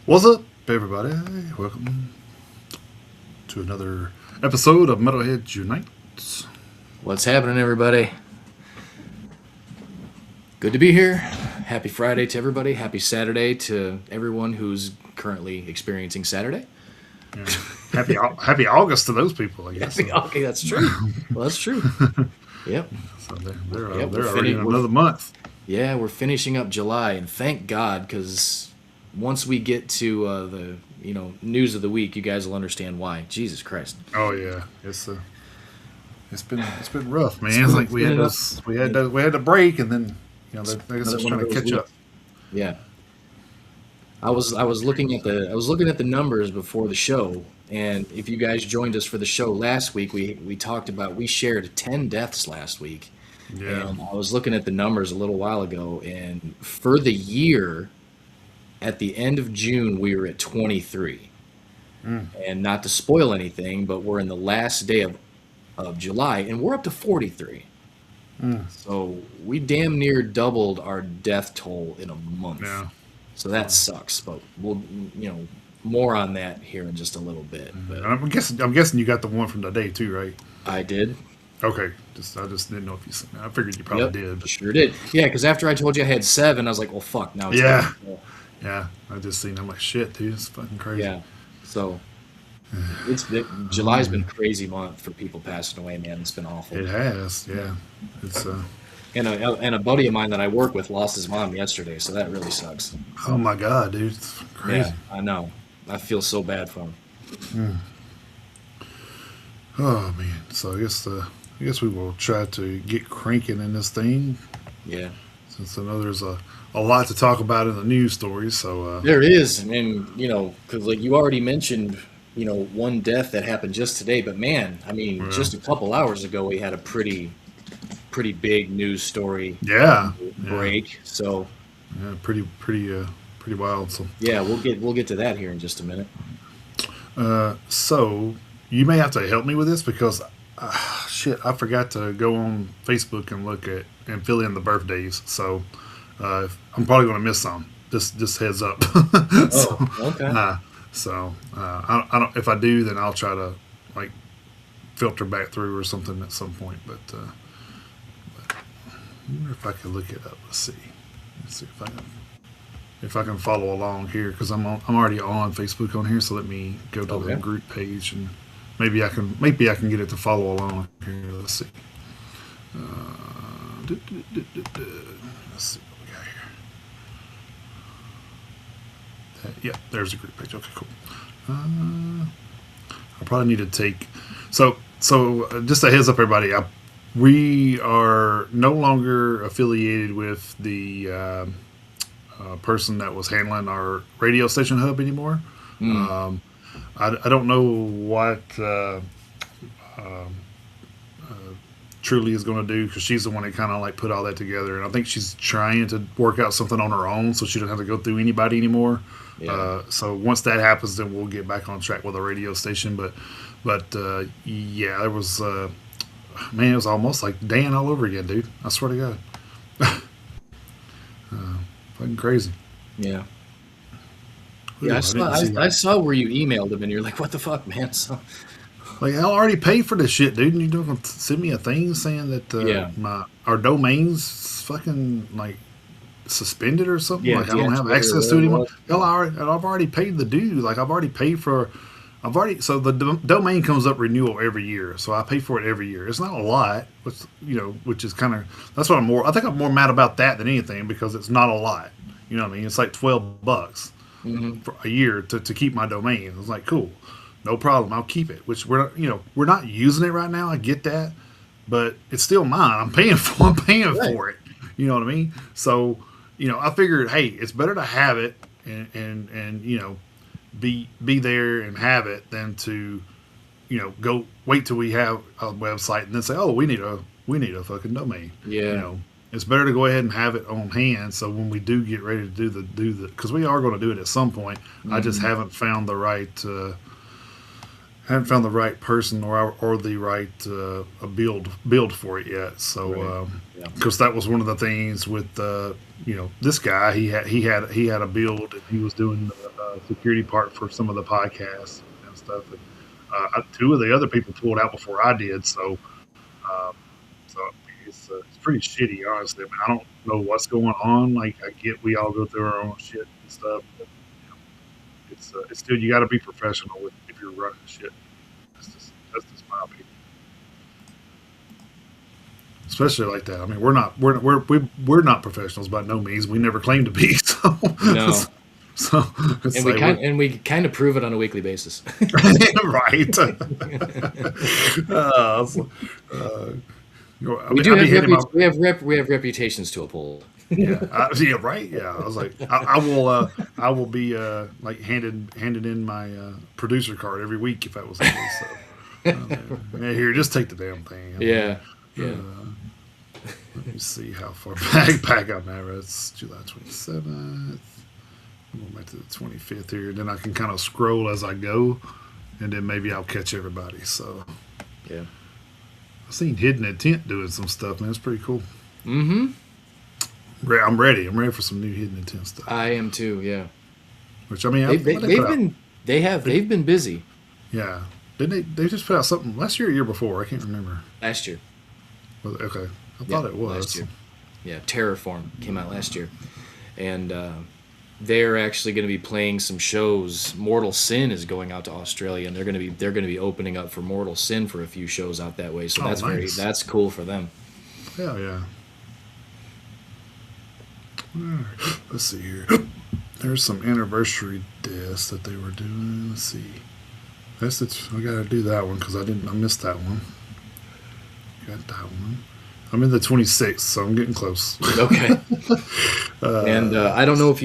What's up, everybody? Welcome to another episode of Metalheads Unite. What's happening, everybody? Good to be here. Happy Friday to everybody. Happy Saturday to everyone who's currently experiencing Saturday. Yeah. Happy August to those people, I guess. Okay, that's true. Well, that's true. Yep. So they're already in another month. Yeah, we're finishing up July, and thank God, because once we get to the news of the week, you guys will understand why. Jesus Christ. Oh yeah, it's been rough, man. It's like we had to break, and then they're just trying to catch up. Yeah. I was looking at the numbers before the show, and if you guys joined us for the show last week, we talked about, we shared 10 deaths last week. Yeah. And I was looking at the numbers a little while ago, and for the year, at the end of June, we were at 23. And not to spoil anything, but we're in the last day of July, and we're up to 43. So we damn near doubled our death toll in a month. Yeah. So that sucks, but we'll, more on that here in just a little bit. But I'm guessing you got the one from today too, right? I did. Okay. I just didn't know if you said that. I figured you probably did. But. Sure did. Yeah, because after I told you I had 7, I was like, well, fuck, now it's Yeah, I just seen. I'm like, shit, dude, it's fucking crazy. Yeah, so July's been a crazy month for people passing away, man. It's been awful. It has, yeah. It's and a buddy of mine that I work with lost his mom yesterday, so that really sucks. Oh my god, dude, it's crazy. Yeah, I know. I feel so bad for him. Oh man, so I guess we will try to get cranking in this thing. Yeah. Since I know there's a lot to talk about in the news stories, so there is, and because like you already mentioned, one death that happened just today, but man, I mean, just a couple hours ago we had a pretty big news story. Break. So yeah, pretty wild. So yeah, we'll get to that here in just a minute. So you may have to help me with this because shit, I forgot to go on Facebook and look at and fill in the birthdays. So I'm probably going to miss some. Just heads up. Okay. I don't. If I do, then I'll try to like filter back through or something at some point. But I wonder if I can look it up. Let's see if I can follow along here because I'm already on Facebook on here. So let me go to the group page and maybe I can get it to follow along here. Let's see. Let's see what we got here. Yeah, there's a group page. Okay, cool. I probably need to take. So just a heads up, everybody. We are no longer affiliated with the person that was handling our radio station hub anymore. I don't know what Truly is going to do because she's the one that kind of like put all that together, and I think she's trying to work out something on her own so she doesn't have to go through anybody anymore. So once that happens, then we'll get back on track with the radio station. But yeah, there was man, it was almost like Dan all over again, dude. I swear to God, fucking crazy. Yeah. Yeah, I saw where you emailed him, and you're like, "What the fuck, man?" So, like, I already paid for this shit, dude, and you're going to send me a thing saying that our domain's fucking like suspended or something. Yeah, like I don't have access to it anymore. Hell, I've already paid the due. Like I've already paid for. So the domain comes up renewal every year, so I pay for it every year. It's not a lot, which is kind of that's what I think I'm more mad about that than anything because it's not a lot. You know what I mean? It's like $12 for a year to keep my domain. It's like cool, no problem. I'll keep it. Which we're not using it right now. I get that, but it's still mine. I'm paying for it. You know what I mean? So, I figured, hey, it's better to have it and be there and have it than to go wait till we have a website and then say, oh, we need a fucking domain. You Yeah. know, it's better to go ahead and have it on hand. So when we do get ready to do the, because we are going to do it at some point. I just Hmm. haven't found the right person or the right build for it yet. Right. So Yeah. because that was one of the things with this guy. He had a build and he was doing the security part for some of the podcasts and stuff. And, two of the other people pulled out before I did. Um, so it's pretty shitty, honestly. I mean, I don't know what's going on. Like I get we all go through our own shit and stuff, but it's still you got to be professional if you're running shit. That's just my opinion. Especially like that. I mean, we're not professionals by no means. We never claim to be. No. So it's And we like we're kind of prove it on a weekly basis. right. So, uh, I We mean, do I'd be have hitting my we have reputations to uphold. yeah, right. Yeah, I was like, I will be like handed in my producer card every week if that was the case. So, yeah, here, just take the damn thing. I mean, Yeah. Yeah. let me see how far back I'm at. It's July 27th. I'm going back to the 25th here. Then I can kind of scroll as I go, and then maybe I'll catch everybody. So Yeah. I've seen Hidden Intent doing some stuff, man. It's pretty cool. Mm-hmm. I'm ready. I'm ready for some new Hidden Intent stuff. I am too. Yeah. Which I mean, what they They've put out? been they've been busy Yeah. Didn't they just put out something last year or year before? I can't remember. last year. Okay. I Yeah, thought it last was. year. Yeah, Terraform came out last year, and they're actually going to be playing some shows. Mortal Sin is going out to Australia, and they're going to be opening up for Mortal Sin for a few shows out that way. So Oh, nice. that's cool for them. Hell yeah. Alright, let's see here. There's some anniversary deaths that they were doing. Let's see. I gotta do that one because I missed that one. Got that one. I'm in the 26th, so I'm getting close. Okay. And uh, I don't know if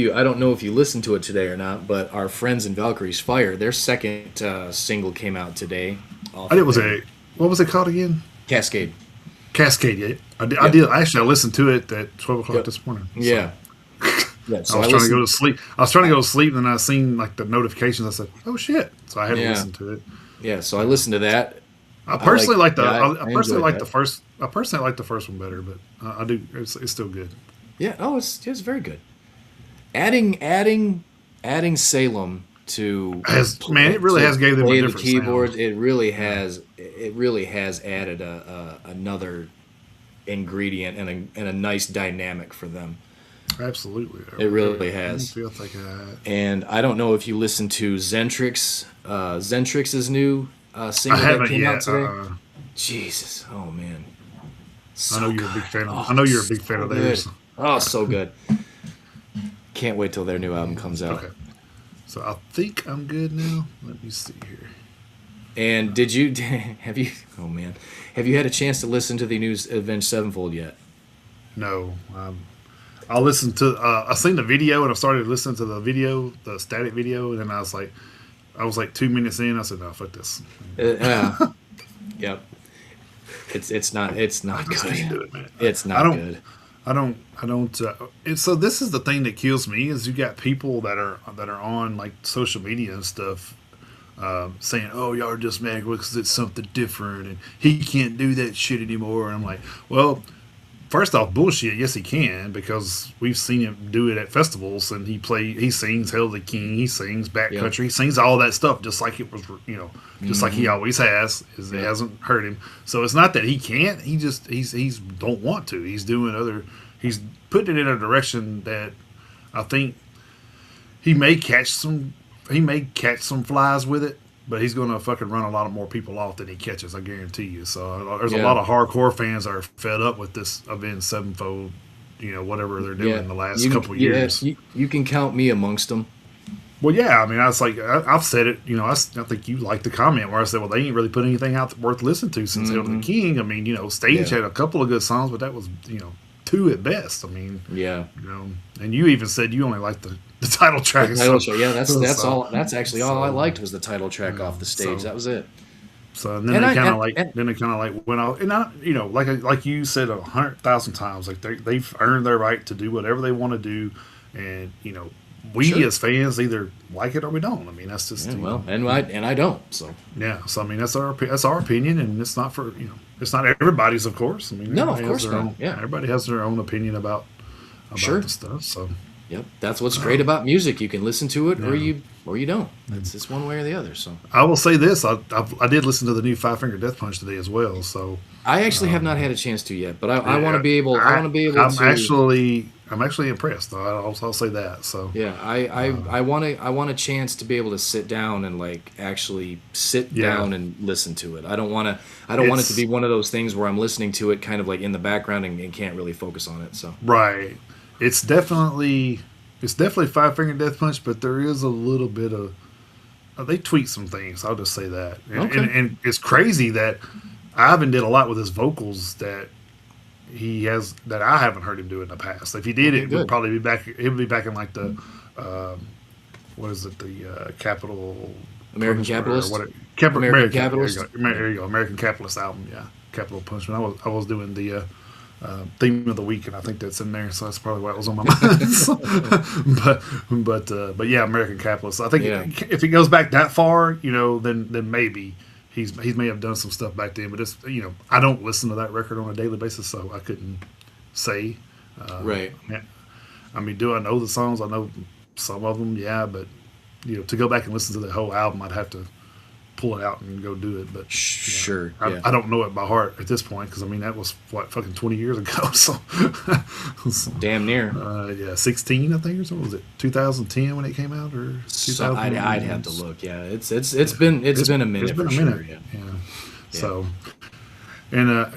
you listened to it today or not, but our friends in Valkyrie's Fire, their second single came out today I off did of was their a what was it called again? Cascade. Cascade. Yeah, I did. I Yep. did. Actually, I listened to it at 12 o'clock Yep. this morning. So Yeah. Yeah. I So was I trying to go listened. to sleep. I was trying to go to sleep, and then I seen like the notifications. I said, "Oh shit!" So I had to Yeah. listen to it. Yeah. So I listened to that. I personally like the. I I personally enjoyed like the that. first. I personally like the first one better, but I do. It's still good. Yeah. Oh, it's very good. Adding Salem Man, it really to has gave them a play the different sound. keyboards. It really has added another ingredient and a nice dynamic for them. Absolutely, It really I has. feel like that. And I don't know if you listened to Zentrix's new I single that haven't came out yet. today. Jesus, oh man, I know so you're a big good. fan of. I Oh, know you're a big fan so of good. theirs. Oh, so good. Can't wait till their new album comes out. Okay, so I think I'm good now. Let me see here. And did you have you? Oh man, have you had a chance to listen to the new Avenged Sevenfold yet? No, I listened to. I seen the video and I started listening to the video, the static video, and then I was like 2 minutes in. I said, "No, fuck this. Yeah. Yep. It's I not just can't do good. it, man. It's I not don't. good. I don't. And so this is the thing that kills me is you got people that are on like social media and stuff saying, "Oh, y'all are just mad because it's something different and he can't do that shit anymore." And I'm like, well, first off, bullshit. Yes, he can because we've seen him do it at festivals and he sings "Hail the King," he sings Yep. backcountry, he sings all that stuff just like it was, just like he Hmm. always has. It Yep. hasn't hurt him. So it's not that he can't. He's don't want to. He's doing other. He's putting it in a direction that I think he may catch some. He may catch some flies with it, but he's going to fucking run a lot of more people off than he catches. I guarantee you. So there's a Yeah. lot of hardcore fans that are fed up with this Avenged Sevenfold. Whatever they're Yeah. doing the last You couple can of yeah, years. you can count me amongst them. Well, yeah. I mean, I was like, I've said it. I think you liked the comment where I said, well, they ain't really put anything out worth listening to since Hail to the Hmm. King. I mean, Stage Yeah. had a couple of good songs, but that was two at best. I mean, Yeah. and you even said you only like the title The track. title So, track. Yeah, that's so, all. That's actually all I so, liked was the title track off the stage. so That was it. So and then And they I kind of like and went off, and like you said 100,000 times, like they've earned their right to do whatever they want to do, and we sure. as fans either like it or we don't. I mean that's just Yeah, well, and I don't. So yeah. So I mean that's our opinion, and it's not for it's not everybody's, of course. I mean no, of course not. Yeah, everybody has their own opinion about sure. the stuff. So Yep, that's what's great about music. You can listen to it, yeah. or you don't. It's one way or the other. So I will say this: I did listen to the new Five Finger Death Punch today as well. So I actually have not had a chance to yet, but I want to yeah, be able. I want to be able I'm to. I'm actually impressed. Though I'll say that. So Yeah, I want a chance to be able to sit down and like actually sit yeah, down and listen to it. I don't want it to be it's one of those things where I'm listening to it kind of like in the background and can't really focus on it. So right. It's definitely Five Finger Death Punch, but there is a little bit of they tweak some things. I'll just say that, okay, and it's crazy that Ivan did a lot with his vocals that he has that I haven't heard him do in the past. If he did, okay, it would good. probably be back. It would be back in like the what is it, the Capital American Punishment or capitalist, what? American There you capitalist. go. There you go. American Capitalist album. Yeah, Capital Punishment. I was doing the theme of the week, and I think that's in there, so that's probably why it was on my mind. But yeah, American Capitalist. I think Yeah. if he goes back that far, then maybe he may have done some stuff back then. But it's I don't listen to that record on a daily basis, so I couldn't say. Right. Yeah, I mean, do I know the songs? I know some of them, yeah, but to go back and listen to the whole album, I'd have to pull it out and go do it. But Sure. I, Yeah. I don't know it by heart at this point because I mean that was what fucking 20 years ago. So, Damn near. yeah, 16 I think or something. Was it 2010 when it came out or So 2000? I'd have to look. Yeah. It's been a It's minute been for a sure. minute. Yeah. Yeah. Yeah. So and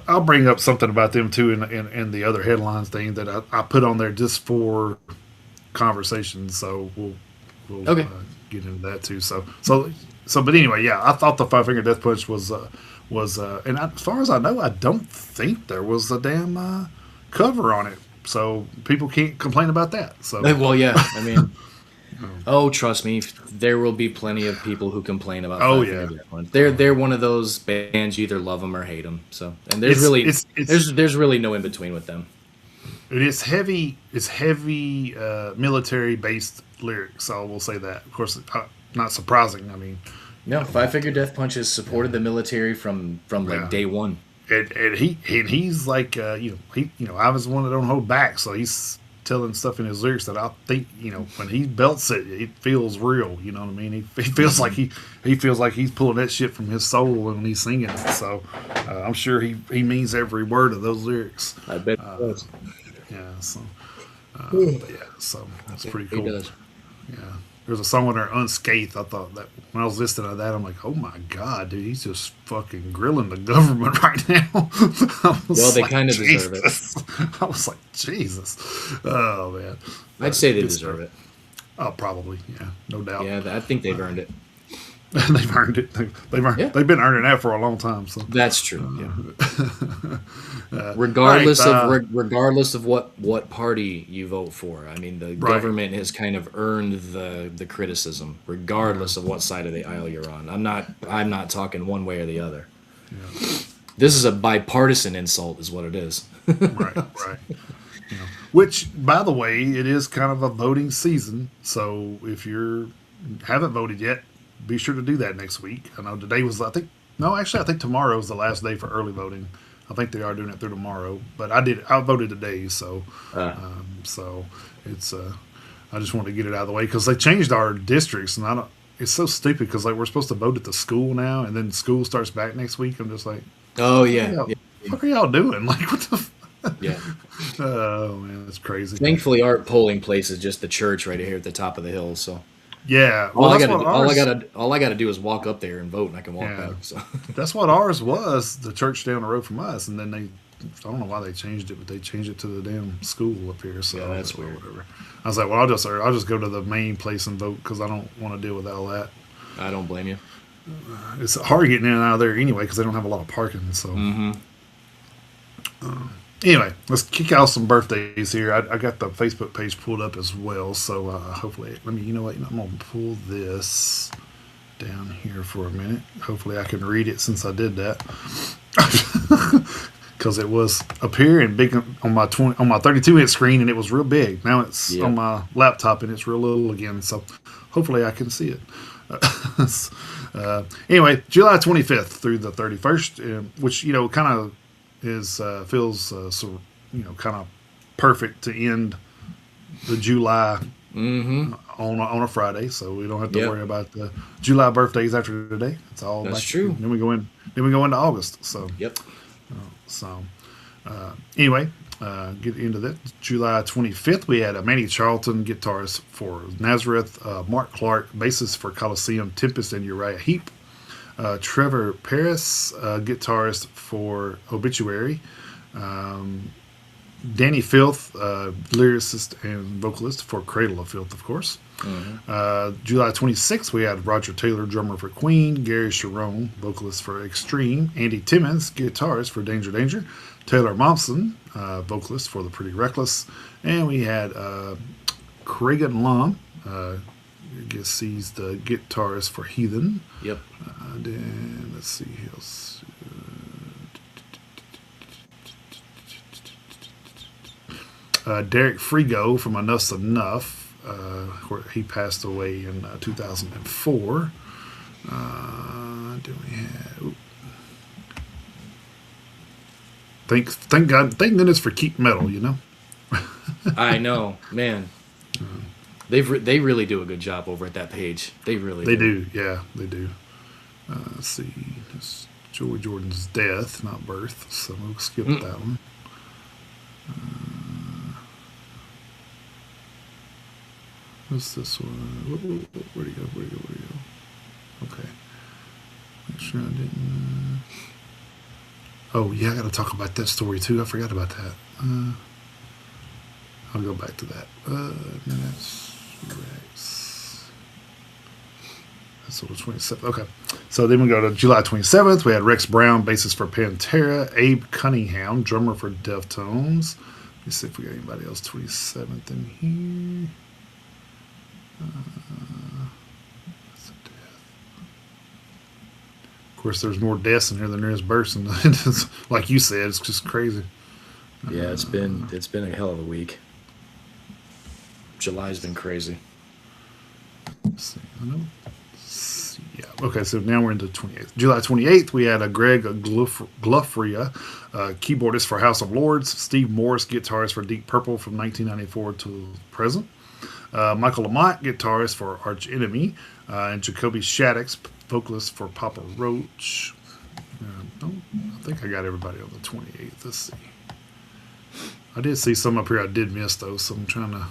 I'll bring up something about them too in the other headlines thing that I put on there just for conversation. So we'll Okay. get into that too. But anyway, yeah, I thought the Five Finger Death Punch and as far as I know, I don't think there was a damn cover on it. So people can't complain about that. So Well, yeah. I mean, oh, trust me, there will be plenty of people who complain about oh Five yeah, Finger Death Punch. They're one of those bands you either love them or hate them. So, and there's really no in between with them. it's heavy. It's heavy military based lyrics. I will say that. Of course, not surprising. I mean, No, Five Finger Death Punch has supported the military from like yeah. day one. And he's like I was one that don't hold back, so he's telling stuff in his lyrics that I think when he belts it, it feels real. You know what I mean? He feels like he feels like he's pulling that shit from his soul when he's singing it. So I'm sure he means every word of those lyrics. I bet he does. Yeah. So but yeah, so that's pretty He cool. does. Yeah. There's a song on there, Unscathed. I thought that when I was listening to that, I'm like, oh my God, dude, he's just fucking grilling the government right now. Well, they kind of deserve it. I was like, Jesus. Oh, man. I'd say they Good deserve stuff. it. Oh, probably. Yeah, no doubt. Yeah, I think they've earned it. They've earned it. Yeah, They've been earning that for a long time. So, that's true. Yeah. all Regardless right, regardless of what party you vote for, I mean, the right. government has kind of earned the criticism, regardless of what side of the aisle you're on. I'm not talking one way or the other. Yeah. This is a bipartisan insult, is what it is. Right, right. Which, by the way, it is kind of a voting season. So if you haven't voted yet, be sure to do that next week. I know today was, I think tomorrow is the last day for early voting. I think they are doing it through tomorrow, but I voted today, so so it's I just wanted to get it out of the way because they changed our districts, and I don't. It's so stupid because like we're supposed to vote at the school now, and then school starts back next week. I'm just like, Oh what yeah, yeah, are y'all doing? Like, what the? yeah. Oh man, that's crazy. Thankfully, our polling place is just the church right here at the top of the hill. So Yeah, well, all I gotta do is walk up there and vote, and I can walk Yeah. back. So that's what ours was. The church down the road from us, and then I don't know why they changed it, but they changed it to the damn school up here. So Yeah, that's weird. Whatever. I was like, well, I'll just go to the main place and vote because I don't want to deal with all that. I don't blame you. It's hard getting in and out of there anyway because they don't have a lot of parking. So, Mm-hmm. Anyway, let's kick out some birthdays here. I got the Facebook page pulled up as well, so hopefully, you know what, I'm gonna pull this down here for a minute. Hopefully, I can read it since I did that, because it was up here and big on my 32-inch screen, and it was real big. Now it's Yep. on my laptop and it's real little again. So hopefully, I can see it. Anyway, July 25th through the 31st, which kind of is feels so kind of perfect to end the July Mm-hmm. on a Friday, so we don't have to Yep. worry about the July birthdays after today. It's all That's back. true. Then we go in. Then we go into August. Yep. So anyway, get into that. July 25th, we had a Manny Charlton, guitarist for Nazareth, Mark Clark, bassist for Coliseum, Tempest, and Uriah Heep. Trevor Paris, guitarist for Obituary. Danny Filth, lyricist and vocalist for Cradle of Filth, of course. July 26th, we had Roger Taylor, drummer for Queen, Gary Sharon, vocalist for Extreme, Andy Timmons, guitarist for Danger Danger, Taylor Momsen, vocalist for The Pretty Reckless, and we had Craig Lum, I guess he's the guitarist for Heathen. Yep. Then let's see who else. Derek Frigo from Enough's Enough. He passed away in 2004. Do we have? Thank God, thank goodness for Keep Metal. I know, man. They really do a good job over at that page. They really They do, yeah, they do. Let's see, it's Joey Jordan's death, not birth, so we'll skip that one. What's this one? Where'd he go? Where'd he go? Okay. Make sure I didn't. Oh, yeah, I got to talk about that story too. I forgot about that. I'll go back to that. Minutes, Rex. That's the 27th. Okay. So then we go to July 27th. We had Rex Brown, bassist for Pantera. Abe Cunningham, drummer for Deftones. Let me see if we got anybody else 27th in here. That's a death. Of course, there's more deaths in here than there is births, and like you said, it's just crazy. Yeah, it's been a hell of a week. July's been crazy. Let's see. I know. Yeah. Okay, so now we're into the 28th. July 28th, we had a Greg Gluffria, keyboardist for House of Lords. Steve Morris, guitarist for Deep Purple from 1994 to present. Michael Lamont, guitarist for Arch Enemy. And Jacoby Shaddix, vocalist for Papa Roach. I think I got everybody on the 28th. Let's see. I did see some up here I did miss, though, so I'm trying to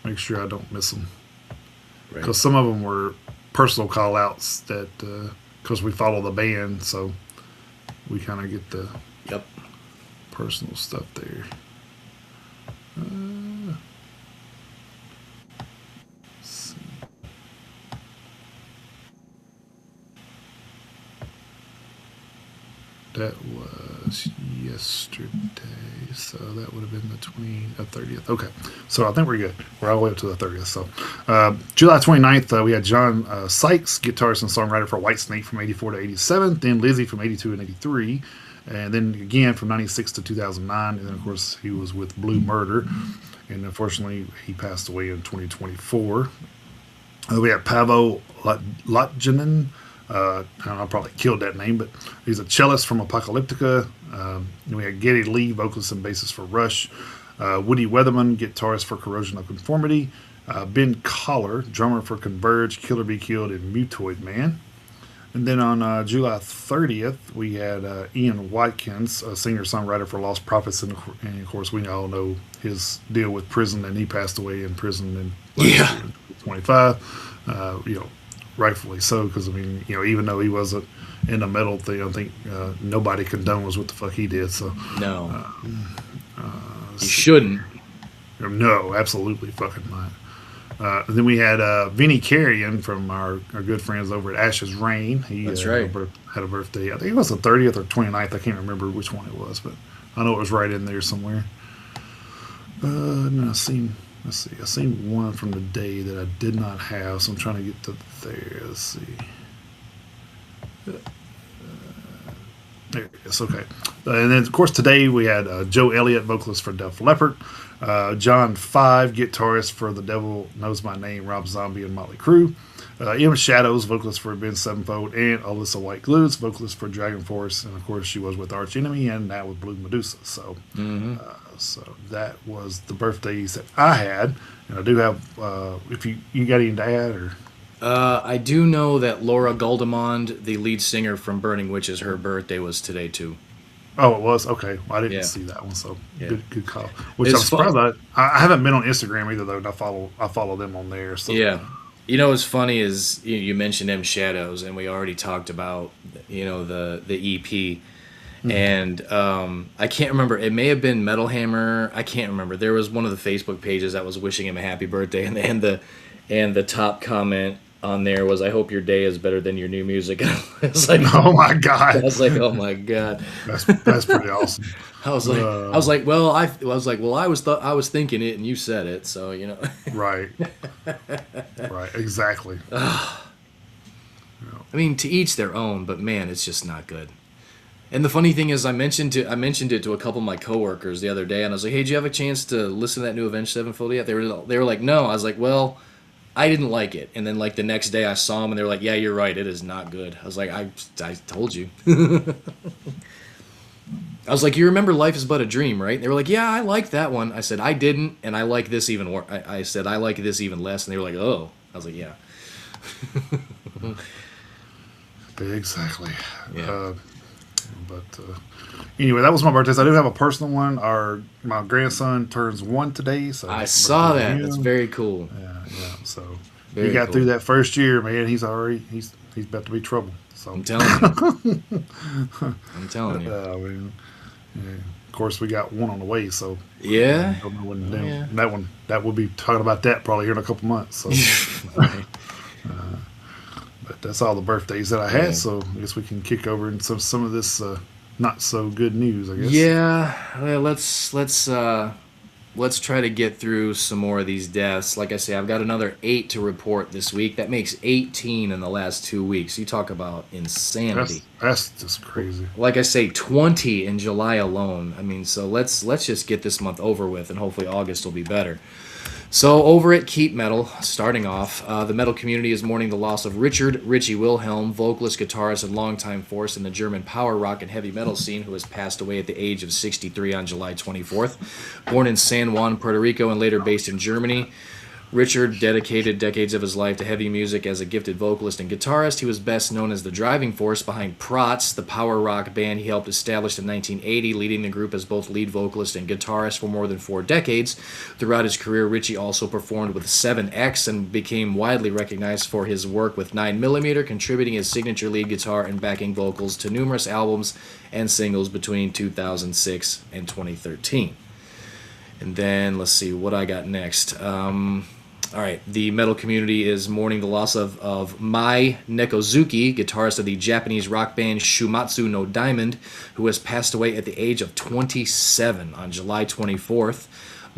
make sure I don't miss them. Right. Because some of them were personal call outs that, because we follow the band, so we kind of get the Yep. personal stuff there. Let's see. That was yesterday, so that would have been the 30th. Okay, so I think we're good. We're all the way up to the 30th. So July 29th, we had John Sykes, guitarist and songwriter for Whitesnake from 84 to 87, then Lizzie from 82 and 83, and then again from 96 to 2009, and then of course he was with Blue Murder, and unfortunately he passed away in 2024. We had Pavo Lotjanen. I don't know, I probably killed that name, but he's a cellist from Apocalyptica. We had Geddy Lee, vocalist and bassist for Rush. Woody Weatherman, guitarist for Corrosion of Conformity. Ben Collar, drummer for Converge, Killer Be Killed, and Mutoid Man. And then on July 30th, we had Ian Watkins, a singer-songwriter for Lost Prophets, and of course we all know his deal with prison, and he passed away in prison in 25. Rightfully so, because I mean, even though he wasn't in the metal thing, I think nobody condones what the fuck he did. So No. You shouldn't. no, absolutely fucking not. And then we had Vinnie Carrion from our good friends over at Ashes Rain. He That's right. had a birthday. I think it was the 30th or 29th. I can't remember which one it was, but I know it was right in there somewhere. No, I seen. Let's see. I seen one from the day that I did not have, so I'm trying to get to there. Let's see. There it is. Okay. And then, of course, today we had Joe Elliott, vocalist for Def Leppard, John Five, guitarist for The Devil Knows My Name, Rob Zombie, and Motley Crue, Emma Shadows, vocalist for Ben Sevenfold, and Alyssa White Glues, vocalist for Dragon Force. And, of course, she was with Arch Enemy and now with Blue Medusa. So, so that was the birthdays that I had. And I do have, if you got anything to add or. I do know that Laura Goldemond, the lead singer from Burning Witches, her birthday was today too. Oh, it was okay. Well, I didn't Yeah. see that one, so Yeah. good call. Which It's I'm surprised. fun. I haven't been on Instagram either, though. And I follow them on there. So Yeah. You know what's funny is you mentioned M Shadows, and we already talked about the EP, and I can't remember. It may have been Metal Hammer. I can't remember. There was one of the Facebook pages that was wishing him a happy birthday, and the top comment on there was, "I hope your day is better than your new music." I was like, oh my I god, was like, oh my god. that's pretty awesome. Well, I was thinking it, and you said it, so Right, right, exactly. I mean, to each their own, but man, it's just not good. And the funny thing is, I mentioned it to a couple of my coworkers the other day, and I was like, "Hey, did you have a chance to listen to that new Avenged Sevenfold yet?" They were like, "No." I was like, "Well, I didn't like it." And then like the next day, I saw them, and they were like, "Yeah, you're right. It is not good." I was like, "I told you." I was like, "You remember Life Is But a Dream, right?" And they were like, "Yeah, I liked that one." I said, "I didn't, and I like this even more." I said, "I like this even less," and they were like, "Oh." I was like, "Yeah." Exactly. Yeah. But anyway, that was my birthdays. I do have a personal one. My grandson turns 1 today, so I happy saw birthday to that. That's him. very cool. Yeah. So Very he got cool. through that first year, man. He's about to be trouble. So I'm telling you. I'm telling you. I mean, yeah. Of course, we got one on the way, so Yeah. I don't know when Yeah. that we'll be talking about that probably here in a couple months. So, Right. but that's all the birthdays that I had. Yeah. So I guess we can kick over into some of this not so good news. I guess. Yeah. Well, let's try to get through some more of these deaths. Like I say, I've got another 8 to report this week. That makes 18 in the last 2 weeks. You talk about insanity. That's just crazy. Like I say, 20 in July alone. I mean, so let's just get this month over with, and hopefully August will be better. So over at Keep Metal, starting off, the metal community is mourning the loss of Richard Richie Wilhelm, vocalist, guitarist, and longtime force in the German power rock and heavy metal scene, who has passed away at the age of 63 on July 24th. Born in San Juan, Puerto Rico, and later based in Germany, Richard dedicated decades of his life to heavy music as a gifted vocalist and guitarist. He was best known as the driving force behind Protz, the power rock band he helped establish in 1980, leading the group as both lead vocalist and guitarist for more than 4 decades. Throughout his career, Richie also performed with 7X and became widely recognized for his work with 9mm, contributing his signature lead guitar and backing vocals to numerous albums and singles between 2006 and 2013. And then, let's see what I got next. All right, the metal community is mourning the loss of Mai Nekozuki, guitarist of the Japanese rock band Shumatsu no Diamond, who has passed away at the age of 27 on July 24th.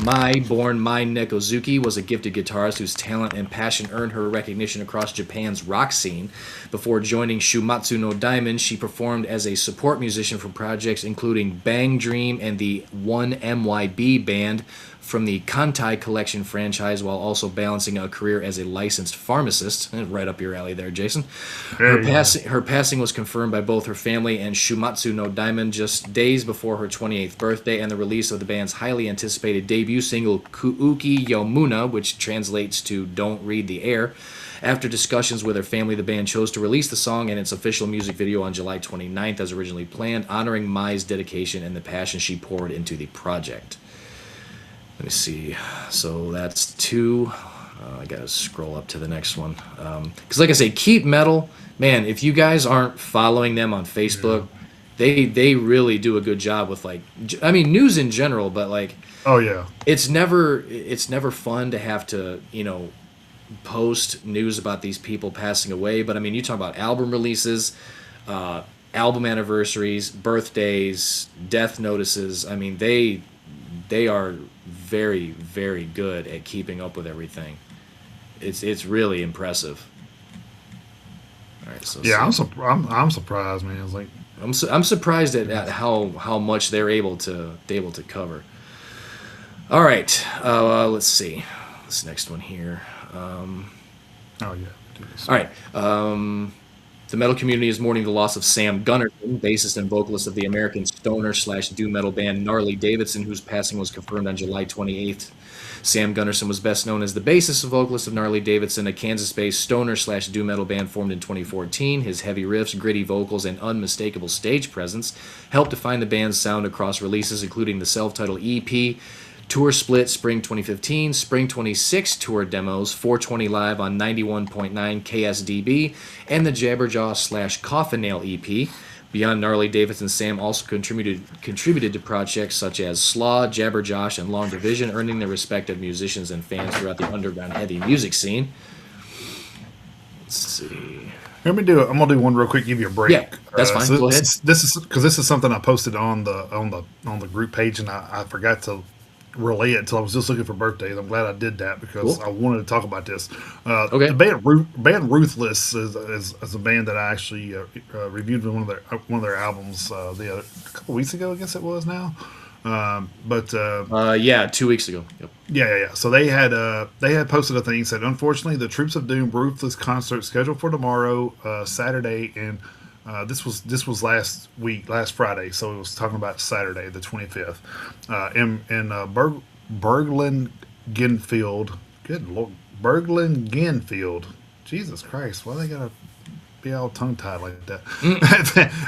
Mai, born Mai Nekozuki, was a gifted guitarist whose talent and passion earned her recognition across Japan's rock scene. Before joining Shumatsu no Diamond, she performed as a support musician for projects including Bang Dream and the 1MYB band from the Kantai Collection franchise, while also balancing a career as a licensed pharmacist. Right up your alley there, Jason. Her passing was confirmed by both her family and Shumatsu no Diamond just days before her 28th birthday and the release of the band's highly anticipated debut single, Kuuki Yomuna, which translates to Don't Read the Air. After discussions with her family, the band chose to release the song and its official music video on July 29th as originally planned, honoring Mai's dedication and the passion she poured into the project. Let me see. So that's 2. I gotta scroll up to the next one. Because like I say, Keep Metal, man, if you guys aren't following them on Facebook, they really do a good job with, like, I mean, news in general, but like, Oh yeah. it's never fun to have to, post news about these people passing away. But I mean, you talk about album releases, album anniversaries, birthdays, death notices. I mean, they are very, very good at keeping up with everything. It's really impressive. All right, so Yeah, see, I'm surprised, man. It's like, I'm surprised at how much they're able to cover. All right, let's see this next one here. oh yeah, do this. All right, the metal community is mourning the loss of Sam Gunnarsson, bassist and vocalist of the American stoner slash doom metal band Gnarly Davidson, whose passing was confirmed on July 28th. Sam Gunnarsson was best known as the bassist and vocalist of Gnarly Davidson, a Kansas-based stoner slash doom metal band formed in 2014. His heavy riffs, gritty vocals, and unmistakable stage presence helped define the band's sound across releases, including the self-titled EP, Tour Split Spring 2015, Spring 26 tour demos, 420 Live on 91.9 KSDB, and the Jabberjaw slash Coffin Nail EP. Beyond Gnarly Davidson, Sam also contributed to projects such as Slaw, Jabberjosh, and Long Division, earning the respect of musicians and fans throughout the underground heavy music scene. Let's see. Let me do it. I'm gonna do one real quick. Give you a break. Yeah, that's fine. Go ahead. This is because this is something I posted on the group page, and I forgot to relay it until I was just looking for birthdays. I'm glad I did that because Cool. I wanted to talk about this. Okay. The band Ruthless is a band that I actually reviewed one of their albums a couple weeks ago. I guess it was now. But Yeah, 2 weeks ago. Yep. yeah. So they had posted a thing said, unfortunately, the Troops of Doom Ruthless concert scheduled for tomorrow, Saturday, and this was last Friday, so it was talking about Saturday, the 25th, in Berglund Genfield. Good lord, Berglund Genfield. Jesus Christ, why they gotta be all tongue tied like that?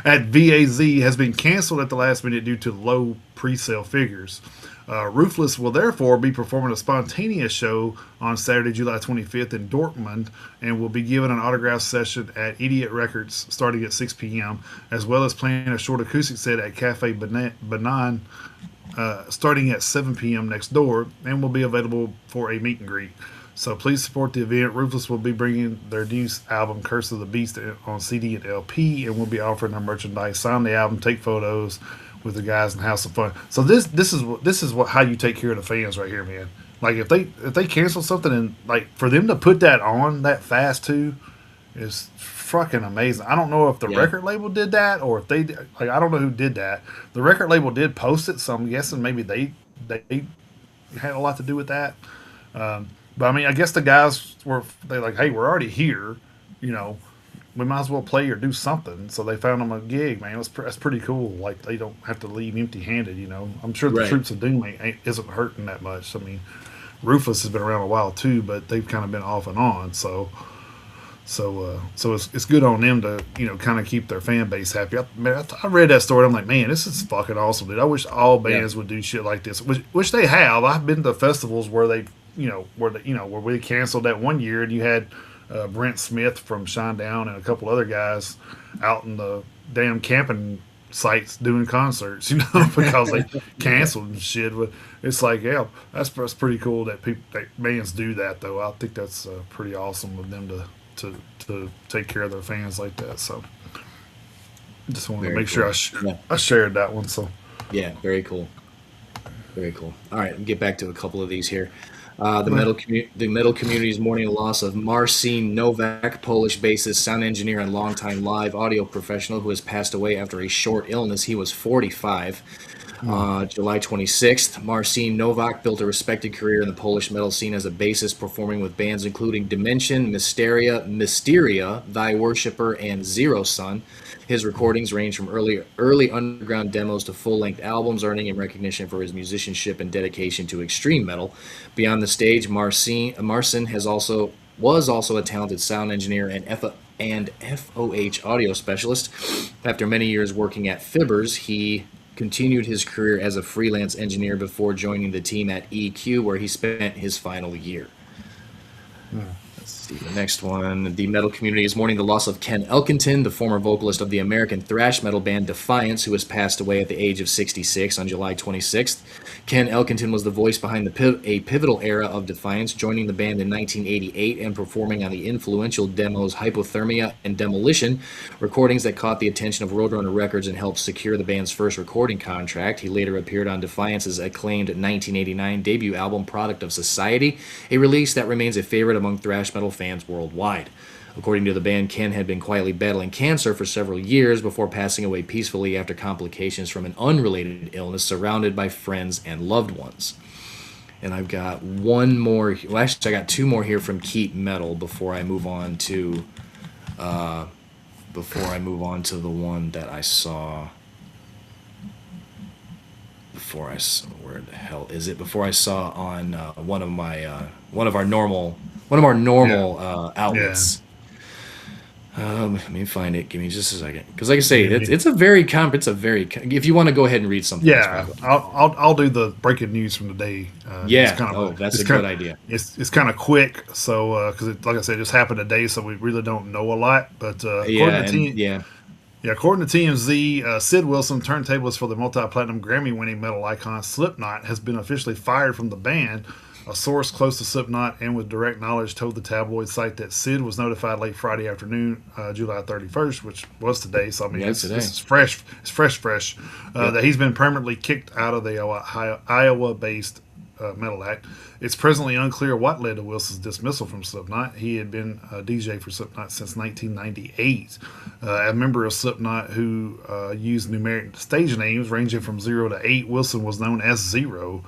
At VAZ has been canceled at the last minute due to low pre-sale figures. Ruthless will therefore be performing a spontaneous show on Saturday, July 25th in Dortmund, and will be given an autograph session at Idiot Records starting at 6 p.m., as well as playing a short acoustic set at Cafe Banan starting at 7 p.m. next door, and will be available for a meet and greet. So please support the event. Ruthless will be bringing their new album, Curse of the Beast, on CD and LP, and will be offering their merchandise. Sign the album, take photos with the guys in House of Fun. So this is what how you take care of the fans right here, man. Like if they cancel something, and like for them to put that on that fast too is fucking amazing. I don't know if the Yeah. record label did that or if they like I don't know who did that. The record label did post it, so I'm guessing maybe they had a lot to do with that. But I mean, I guess the guys they like, hey, we're already here, you know, we might as well play or do something. So they found them a gig, man. That's pretty cool. Like they don't have to leave empty-handed, you know. I'm sure the Right. Troops of Doom isn't hurting that much. I mean, Ruthless has been around a while too, but they've kind of been off and on. So it's good on them to kind of keep their fan base happy. I read that story. I'm like, man, this is fucking awesome, dude. I wish all bands would do shit like this, which they have. I've been to festivals where where we canceled that one year, and you had Brent Smith from Shinedown and a couple other guys out in the damn camping sites doing concerts, because they canceled and shit. But it's like, yeah, that's pretty cool that bands do that, though. I think that's pretty awesome of them to take care of their fans like that. So just wanted to Very make sure cool. Yeah. I shared that one. So Yeah, very cool. Very cool. All right, get back to a couple of these here. The metal community is mourning the loss of Marcin Novak, Polish bassist, sound engineer, and longtime live audio professional who has passed away after a short illness. He was 45. July 26th, Marcin Novak built a respected career in the Polish metal scene as a bassist, performing with bands including Dimension, Mysteria, Thy Worshipper, and Zero Sun. His recordings range from early underground demos to full-length albums, earning him recognition for his musicianship and dedication to extreme metal. Beyond the stage, Marcin was also a talented sound engineer and FOH audio specialist. After many years working at Fibbers, he continued his career as a freelance engineer before joining the team at EQ, where he spent his final year. Let's see the next one. The metal community is mourning the loss of Ken Elkington, the former vocalist of the American thrash metal band Defiance, who has passed away at the age of 66 on July 26th. Ken Elkington was the voice behind a pivotal era of Defiance, joining the band in 1988 and performing on the influential demos Hypothermia and Demolition, recordings that caught the attention of Roadrunner Records and helped secure the band's first recording contract. He later appeared on Defiance's acclaimed 1989 debut album Product of Society, a release that remains a favorite among thrash metal fans worldwide. According to the band, Ken had been quietly battling cancer for several years before passing away peacefully after complications from an unrelated illness, surrounded by friends and loved ones. And I've got one more. Well, actually, I got two more here from Keep Metal before I move on to the one that I saw. Where the hell is it? Before I saw on one of our normal outlets. Let me find it. Give me just a second, because like I say, it's a very If you want to go ahead and read something, Yeah, I'll do the breaking news from the day. Yeah, that's a good idea. It's kind of quick, so because like I said, it just happened today, so we really don't know a lot. But according to TMZ, Sid Wilson, turntablist for the multi-platinum Grammy-winning metal icon Slipknot, has been officially fired from the band. A source close to Slipknot and with direct knowledge told the tabloid site that Sid was notified late Friday afternoon, July 31st, which was today. So I mean, this is fresh. It's fresh. That he's been permanently kicked out of the Iowa-based metal act. It's presently unclear what led to Wilson's dismissal from Slipknot. He had been a DJ for Slipknot since 1998. A member of Slipknot who used numeric stage names ranging from 0 to 8, Wilson was known as Zero,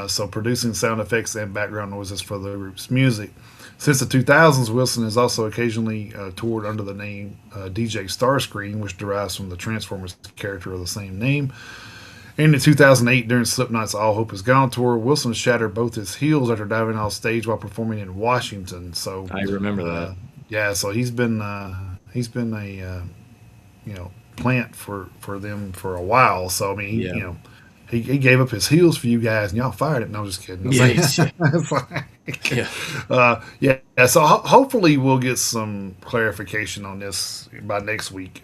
so producing sound effects and background noises for the group's music. Since the 2000s, Wilson has also occasionally toured under the name DJ Starscream, which derives from the Transformers character of the same name. In 2008, during Slipknot's All Hope Is Gone tour, Wilson shattered both his heels after diving off stage while performing in Washington. So I remember that. Yeah, so he's been a plant for them for a while. So I mean, he gave up his heels for you guys, and y'all fired it. No, I'm just kidding. So hopefully we'll get some clarification on this by next week.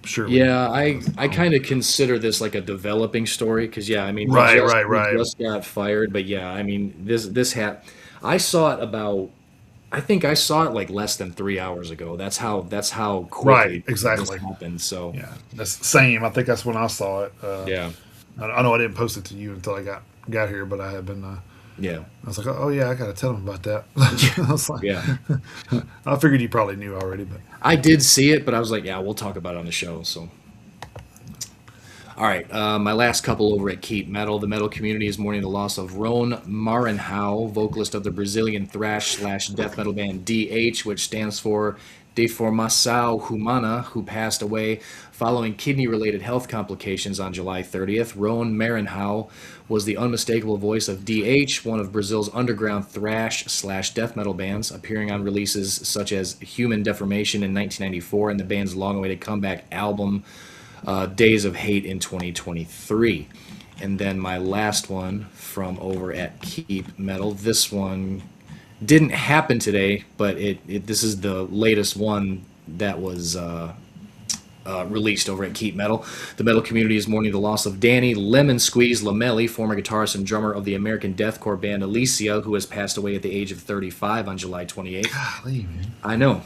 Sure. Yeah, I kind of consider this like a developing story because I mean, he just got fired, but I mean, I saw it I think I saw it like less than 3 hours ago. That's how quickly this happened. So that's the same. I think that's when I saw it. I know I didn't post it to you until I got here, but I have been. I was like, oh yeah, I got to tell him about that. I was like, I figured you probably knew already, but I did see it, but I was like, we'll talk about it on the show. So, all right, my last couple over at Keep Metal. The metal community is mourning the loss of Ron Maranhão, vocalist of the Brazilian thrash/death metal band DH, which stands for Deformação Humana, who passed away following kidney-related health complications on July 30th. Ron Maranhão was the unmistakable voice of DH, one of Brazil's underground thrash/death metal bands, appearing on releases such as Human Deformation in 1994 and the band's long-awaited comeback album Days of Hate in 2023. And then my last one from over at Keep Metal. This one didn't happen today, but this is the latest one that was released over at Keep Metal. The metal community is mourning the loss of Danny Lemon Squeeze Lamelli, former guitarist and drummer of the American deathcore band Alicia, who has passed away at the age of 35 on July 28th. Golly, man. I know.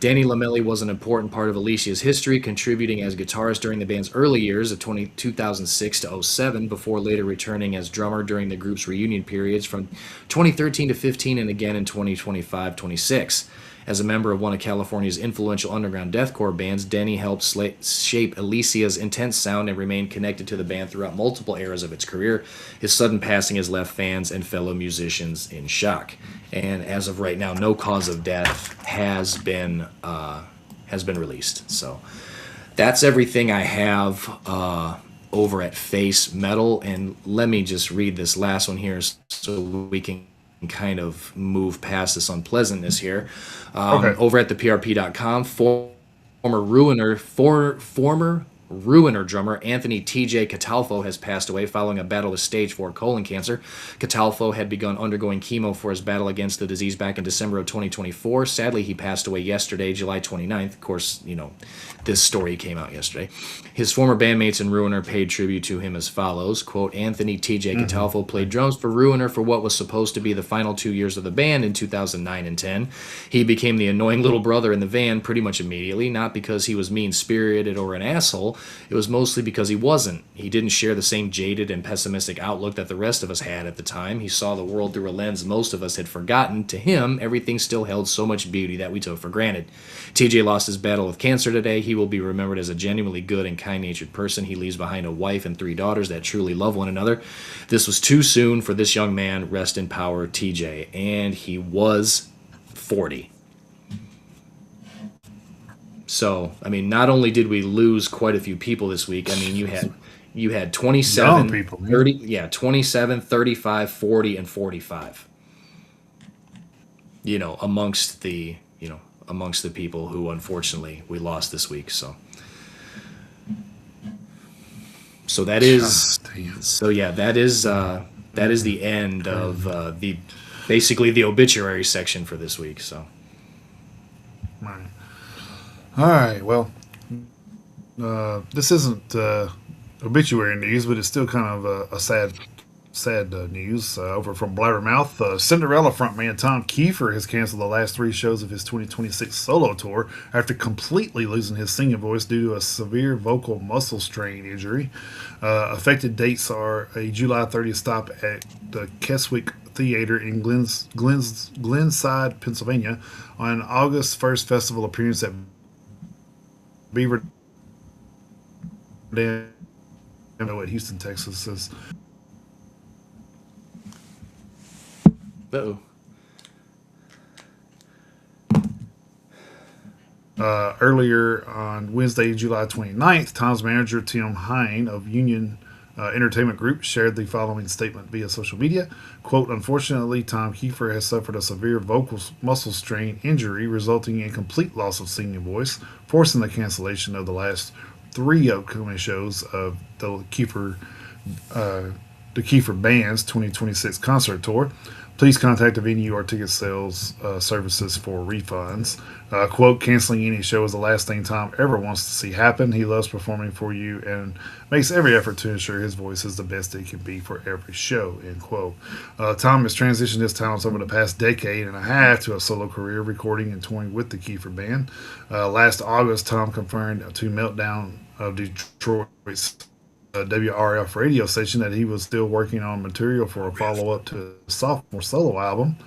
Danny Lamelli was an important part of Alicia's history, contributing as guitarist during the band's early years of 2006 to 07, before later returning as drummer during the group's reunion periods from 2013 to 15 and again in 2025-26. As a member of one of California's influential underground deathcore bands, Denny helped shape Alicia's intense sound and remained connected to the band throughout multiple eras of its career. His sudden passing has left fans and fellow musicians in shock. And as of right now, no cause of death has been released. So that's everything I have over at Face Metal. And let me just read this last one here so we can kind of move past this unpleasantness here. Over at theprp.com, former Ruiner drummer Anthony T.J. Catalfo has passed away following a battle with stage 4 colon cancer. Catalfo had begun undergoing chemo for his battle against the disease back in December of 2024. Sadly, he passed away yesterday, July 29th. Of course, this story came out yesterday. His former bandmates and Ruiner paid tribute to him as follows. Quote, Anthony T.J. Catalfo played drums for Ruiner for what was supposed to be the final 2 years of the band in 2009 and 10. He became the annoying little brother in the van pretty much immediately, not because he was mean-spirited or an asshole. It was mostly because he wasn't. He didn't share the same jaded and pessimistic outlook that the rest of us had at the time. He saw the world through a lens most of us had forgotten. To him, everything still held so much beauty that we took for granted. TJ lost his battle with cancer today. He will be remembered as a genuinely good and kind-natured person. He leaves behind a wife and 3 daughters that truly love one another. This was too soon for this young man. Rest in power, TJ. And he was 40. So, I mean, not only did we lose quite a few people this week, I mean, you had 27, people, 30, 27, 35, 40, and 45. Amongst the people who unfortunately we lost this week. So that is that is the end of basically the obituary section for this week. So. Right. All right. Well, this isn't obituary news, but it's still kind of a sad news. Over from Blabbermouth, Cinderella frontman Tom Kiefer has canceled the last 3 shows of his 2026 solo tour after completely losing his singing voice due to a severe vocal muscle strain injury. Affected dates are a July 30th stop at the Keswick Theater in Glenside, Pennsylvania, on August 1st festival appearance at Beaver Dam at Houston, Texas. Uh-oh. Earlier on Wednesday, July 29th, Tom's manager, Tim Hine of Union Entertainment Group, shared the following statement via social media. Quote, unfortunately, Tom Kiefer has suffered a severe vocal muscle strain injury resulting in complete loss of singing voice, forcing the cancellation of the last 3 upcoming shows of the Kiefer Band's 2026 concert tour. Please contact the venue or ticket sales services for refunds. Quote, canceling any show is the last thing Tom ever wants to see happen. He loves performing for you and makes every effort to ensure his voice is the best it can be for every show, end quote. Tom has transitioned his talents over the past decade and a half to a solo career, recording and touring with the Kiefer Band. Last August, Tom confirmed to Meltdown of Detroit's WRF radio station that he was still working on material for a follow-up to his sophomore solo album,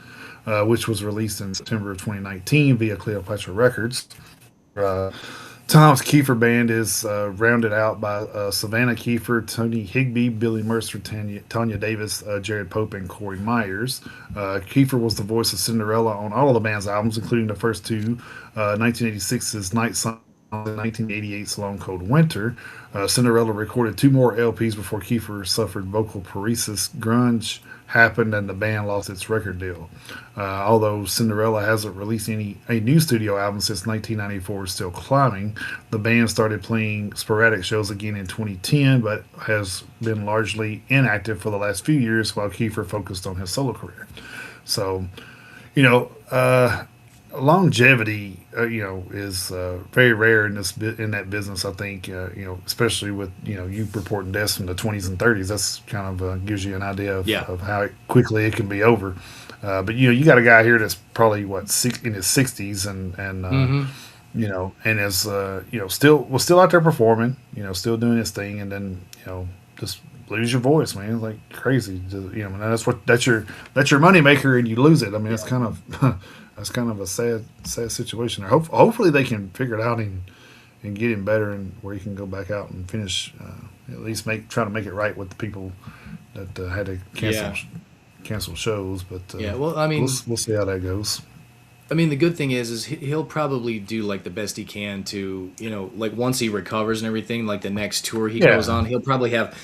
which was released in September of 2019 via Cleopatra Records. Tom's Kiefer Band is rounded out by Savannah Kiefer, Tony Higbee, Billy Mercer, Tanya Davis, Jared Pope, and Corey Myers. Kiefer was the voice of Cinderella on all of the band's albums, including the first 2, 1986's Night Song and 1988's Long Cold Winter. Cinderella recorded 2 more LPs before Kiefer suffered vocal paresis. Grunge happened and the band lost its record deal. Although Cinderella hasn't released a new studio album since 1994, still climbing. The band started playing sporadic shows again in 2010, but has been largely inactive for the last few years while Kiefer focused on his solo career. So, longevity, is very rare in that business. I think, especially with you reporting deaths from the 20s and 30s. That's kind of gives you an idea of how quickly it can be over. But you got a guy here that's probably in his 60s and and is still out there performing, still doing his thing, and then just lose your voice, man. It's like crazy. And that's your money maker, and you lose it. I mean, it's kind of. That's kind of a sad situation. Hopefully they can figure it out and get him better, and where he can go back out and finish, at least try to make it right with the people that had to cancel shows. But well, I mean, we'll see how that goes. I mean, the good thing is he'll probably do like the best he can to, like once he recovers and everything, like the next tour he goes on, he'll probably have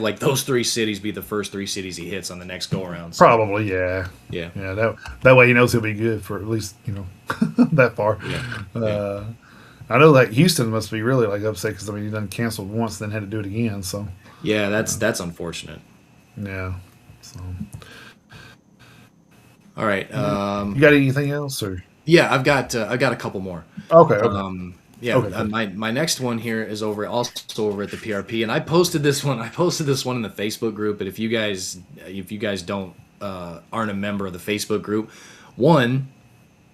like those 3 cities be the first 3 cities he hits on the next go around. So. Probably, yeah. That way he knows he'll be good for at least that far. I know like Houston must be really like upset because I mean he done canceled once, then had to do it again. So Yeah, that's unfortunate. yeah. So All right. you got anything else or Yeah, I've got a couple more. okay, okay, Yeah, okay, cool. my next one here is also over at the PRP, and I posted this one. I posted this one in the Facebook group. But if you guys don't aren't a member of the Facebook group, one,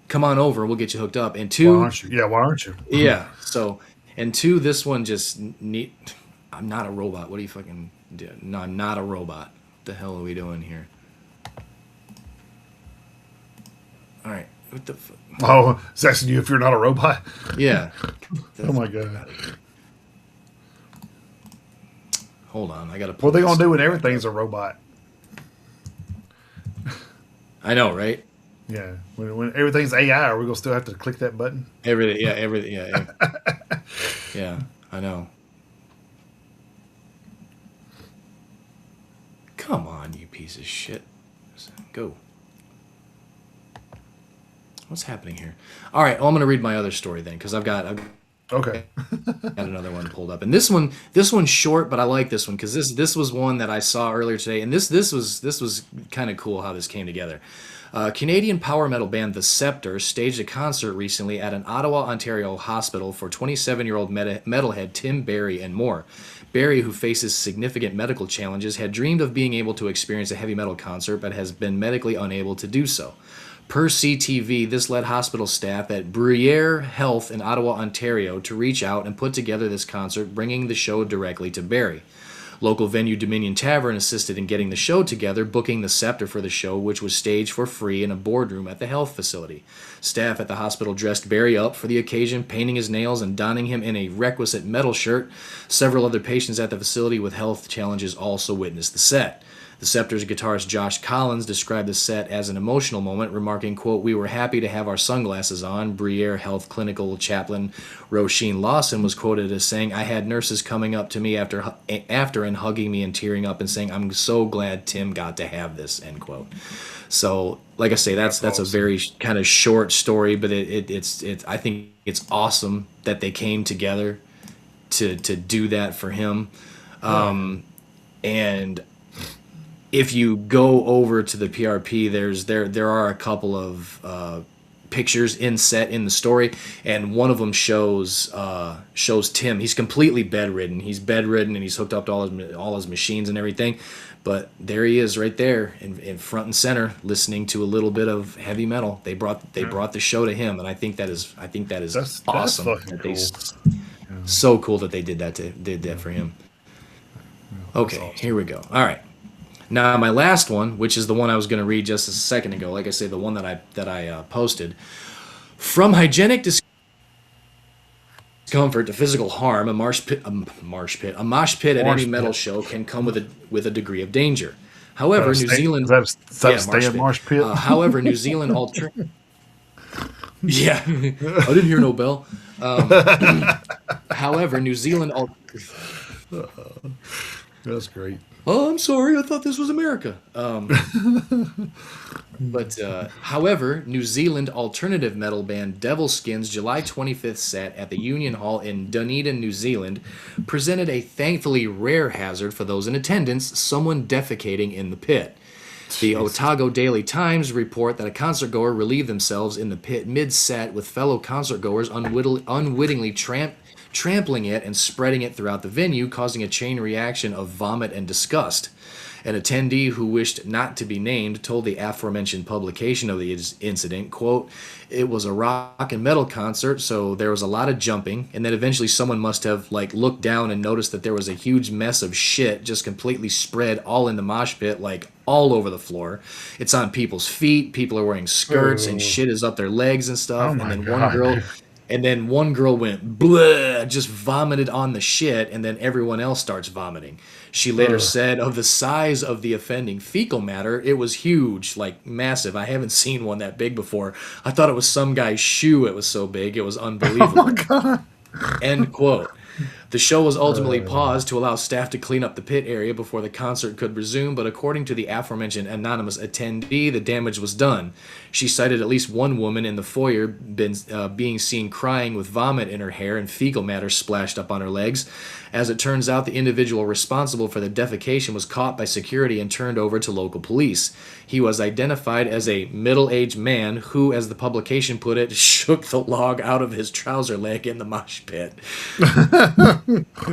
come on over. We'll get you hooked up. And Why two, aren't you? Yeah, why aren't you? yeah. So and two, this one just neat. I'm not a robot. What are you fucking doing? No, I'm not a robot. What the hell are we doing here? All right. What the fuck? Oh, it's asking you if you're not a robot. Yeah. Oh my god. Hold on. I gotta What pull they gonna this do when back everything's up. a robot? I know, right? Yeah, when everything's AI, are we gonna still have to click that button? Everything. Yeah. Everything. Yeah. Yeah. I know. Come on, you piece of shit. Go. What's happening here? All right. Well, I'm gonna read my other story then, because I've Okay. got another one pulled up, and this one's short, but I like this one because this was one that I saw earlier today, and this was kind of cool how this came together. Canadian power metal band The Scepter staged a concert recently at an Ottawa, Ontario hospital for 27-year-old metalhead Tim Barry and more. Barry, who faces significant medical challenges, had dreamed of being able to experience a heavy metal concert but has been medically unable to do so. Per CTV, this led hospital staff at Bruyere Health in Ottawa, Ontario, to reach out and put together this concert, bringing the show directly to Barry. Local venue Dominion Tavern assisted in getting the show together, booking the Scepter for the show, which was staged for free in a boardroom at the health facility. Staff at the hospital dressed Barry up for the occasion, painting his nails and donning him in a requisite metal shirt. Several other patients at the facility with health challenges also witnessed the set. The Scepter's guitarist Josh Collins described the set as an emotional moment, remarking, quote, "We were happy to have our sunglasses on." Bruyere Health Clinical Chaplain Roisin Lawson was quoted as saying, "I had nurses coming up to me after and hugging me and tearing up and saying, 'I'm so glad Tim got to have this,'" end quote. So, like I say, that's a Awesome. very kind of short story, but it's I think it's awesome that they came together to do that for him. Yeah. And if you go over to the PRP, there are a couple of pictures inset in the story, and one of them shows Tim. He's completely bedridden. He's bedridden, and he's hooked up to all his machines and everything. But there he is, right there, in front and center, listening to a little bit of heavy metal. They brought the show to him, and I think that is That's awesome. fucking That they cool. Yeah, so cool that they did that for him. that's Okay, awesome. here we go. All right. Now, my last one, which is the one I was going to read just a second ago, like I say, the one that I posted, from hygienic discomfort to physical harm, a mosh pit at any Marsh metal pit. show can come with a degree of danger. Is However, New is Zealand, that a yeah, marsh stand pit. marsh pit? However, New Zealand alter, yeah, I didn't hear no bell. However, New Zealand That's great. Oh, I'm sorry. I thought this was America. However, New Zealand alternative metal band Devilskin's July 25th set at the Union Hall in Dunedin, New Zealand, presented a thankfully rare hazard for those in attendance: someone defecating in the pit. The Jesus. Otago Daily Times report that a concertgoer relieved themselves in the pit mid-set, with fellow concertgoers unwittingly trampling it and spreading it throughout the venue, causing a chain reaction of vomit and disgust. An attendee who wished not to be named told the aforementioned publication of the incident, quote, "It was a rock and metal concert, so there was a lot of jumping, and then eventually someone must have looked down and noticed that there was a huge mess of shit just completely spread all in the mosh pit, all over the floor. It's on people's feet, people are wearing skirts, and Oh, shit is up their legs and oh stuff, my god, dude. and then one girl went bleh, just vomited on the shit, and then everyone else starts vomiting. She later Ugh. said of the size of the offending fecal matter, it was huge, massive. I haven't seen one that big before. I thought it was some guy's shoe. It was so big, it was Oh my unbelievable. god. End quote. The show was ultimately paused to allow staff to clean up the pit area before the concert could resume, but according to the aforementioned anonymous attendee, the damage was done. She cited at least one woman in the foyer being seen crying with vomit in her hair and fecal matter splashed up on her legs. As it turns out, the individual responsible for the defecation was caught by security and turned over to local police. He was identified as a middle-aged man who, as the publication put it, shook the log out of his trouser leg in the mosh pit.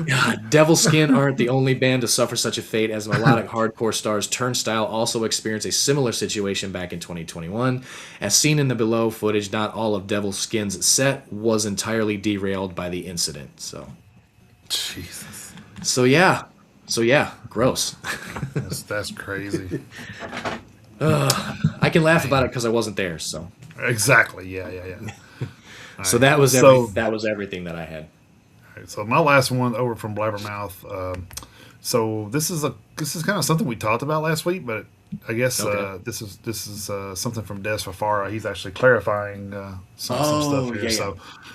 God, Devil Skin aren't the only band to suffer such a fate, as melodic hardcore stars Turnstile also experienced a similar situation back in 2021. As seen in the below footage, not all of Devil Skin's set was entirely derailed by the incident. Jesus. So yeah, gross. That's crazy. I can laugh about it because I wasn't there. So Exactly. Yeah. so Right. that was So, that was everything that I had. so my last one over from Blabbermouth. So this is kind of something we talked about last week, but I guess Okay. this is something from Des Fafara. He's actually clarifying some stuff Oh here. yeah, yeah.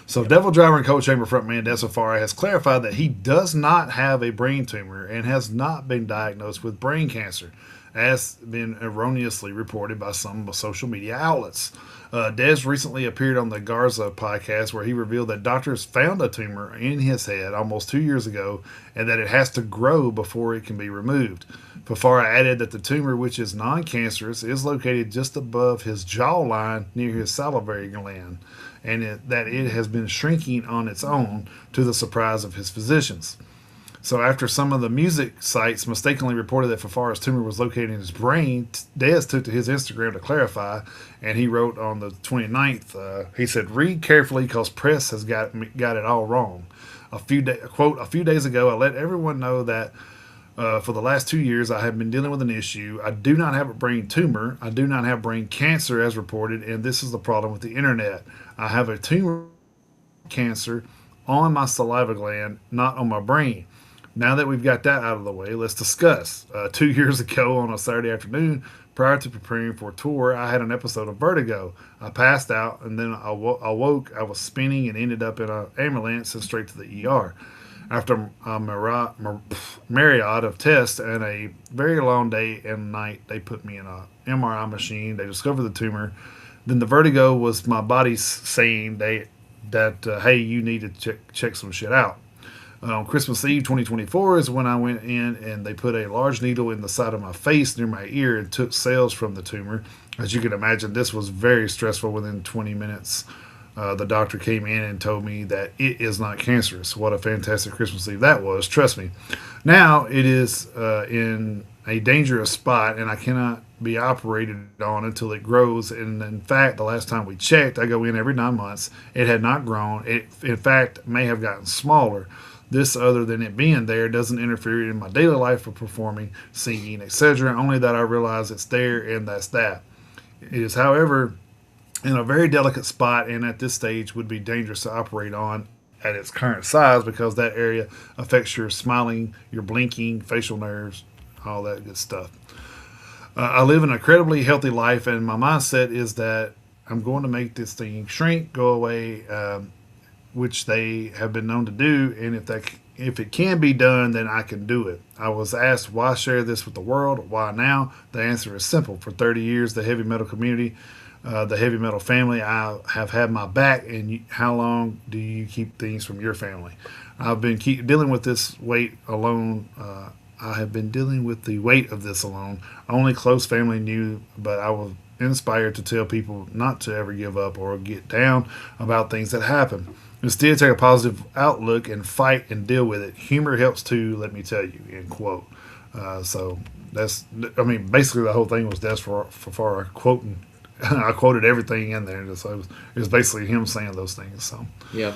So Devil Driver and Cold Chamber frontman Des Fafara has clarified that he does not have a brain tumor and has not been diagnosed with brain cancer, as been erroneously reported by some social media outlets. Dez recently appeared on the Garza podcast where he revealed that doctors found a tumor in his head almost 2 years ago and that it has to grow before it can be removed. Fafara added that the tumor, which is non cancerous, is located just above his jawline near his salivary gland, and that it has been shrinking on its own to the surprise of his physicians. So after some of the music sites mistakenly reported that Fafara's tumor was located in his brain, Dez took to his Instagram to clarify, and he wrote on the 29th, he said, "Read carefully because press has got it all wrong. A few days ago, I let everyone know that for the last 2 years, I have been dealing with an issue. I do not have a brain tumor. I do not have brain cancer as reported, and this is the problem with the internet. I have a tumor cancer on my saliva gland, not on my brain. Now that we've got that out of the way, let's discuss. 2 years ago on a Saturday afternoon, prior to preparing for a tour, I had an episode of vertigo. I passed out and then I woke. I was spinning and ended up in an ambulance and straight to the ER. After a myriad of tests and a very long day and night, they put me in a MRI machine. They discovered the tumor. Then the vertigo was my body saying that hey, you need to check some shit out. Christmas Eve 2024 is when I went in and they put a large needle in the side of my face near my ear and took cells from the tumor. As you can imagine, this was very stressful. Within 20 minutes, the doctor came in and told me that it is not cancerous. What a fantastic Christmas Eve that was. Trust me. Now it is in a dangerous spot and I cannot be operated on until it grows. And in fact, the last time we checked, I go in every 9 months. It had not grown. It, in fact, may have gotten smaller. This, other than it being there, doesn't interfere in my daily life of performing, singing, etc. Only that I realize it's there and that's that. It is, however, in a very delicate spot and at this stage would be dangerous to operate on at its current size because that area affects your smiling, your blinking, facial nerves, all that good stuff. I live an incredibly healthy life and my mindset is that I'm going to make this thing shrink, go away, which they have been known to do, and if it can be done, then I can do it. I was asked why share this with the world, why now? The answer is simple. For 30 years, the heavy metal community, the heavy metal family, I have had my back. And how long do you keep things from your family? I've been dealing with this weight alone. I have been dealing with the weight of this alone. Only close family knew, but I was inspired to tell people not to ever give up or get down about things that happen. Instead, take a positive outlook and fight and deal with it. Humor helps too, let me tell you, end quote. So that's, I mean, basically the whole thing was Des for quoting. I quoted everything in there. So it was basically him saying those things. Yeah.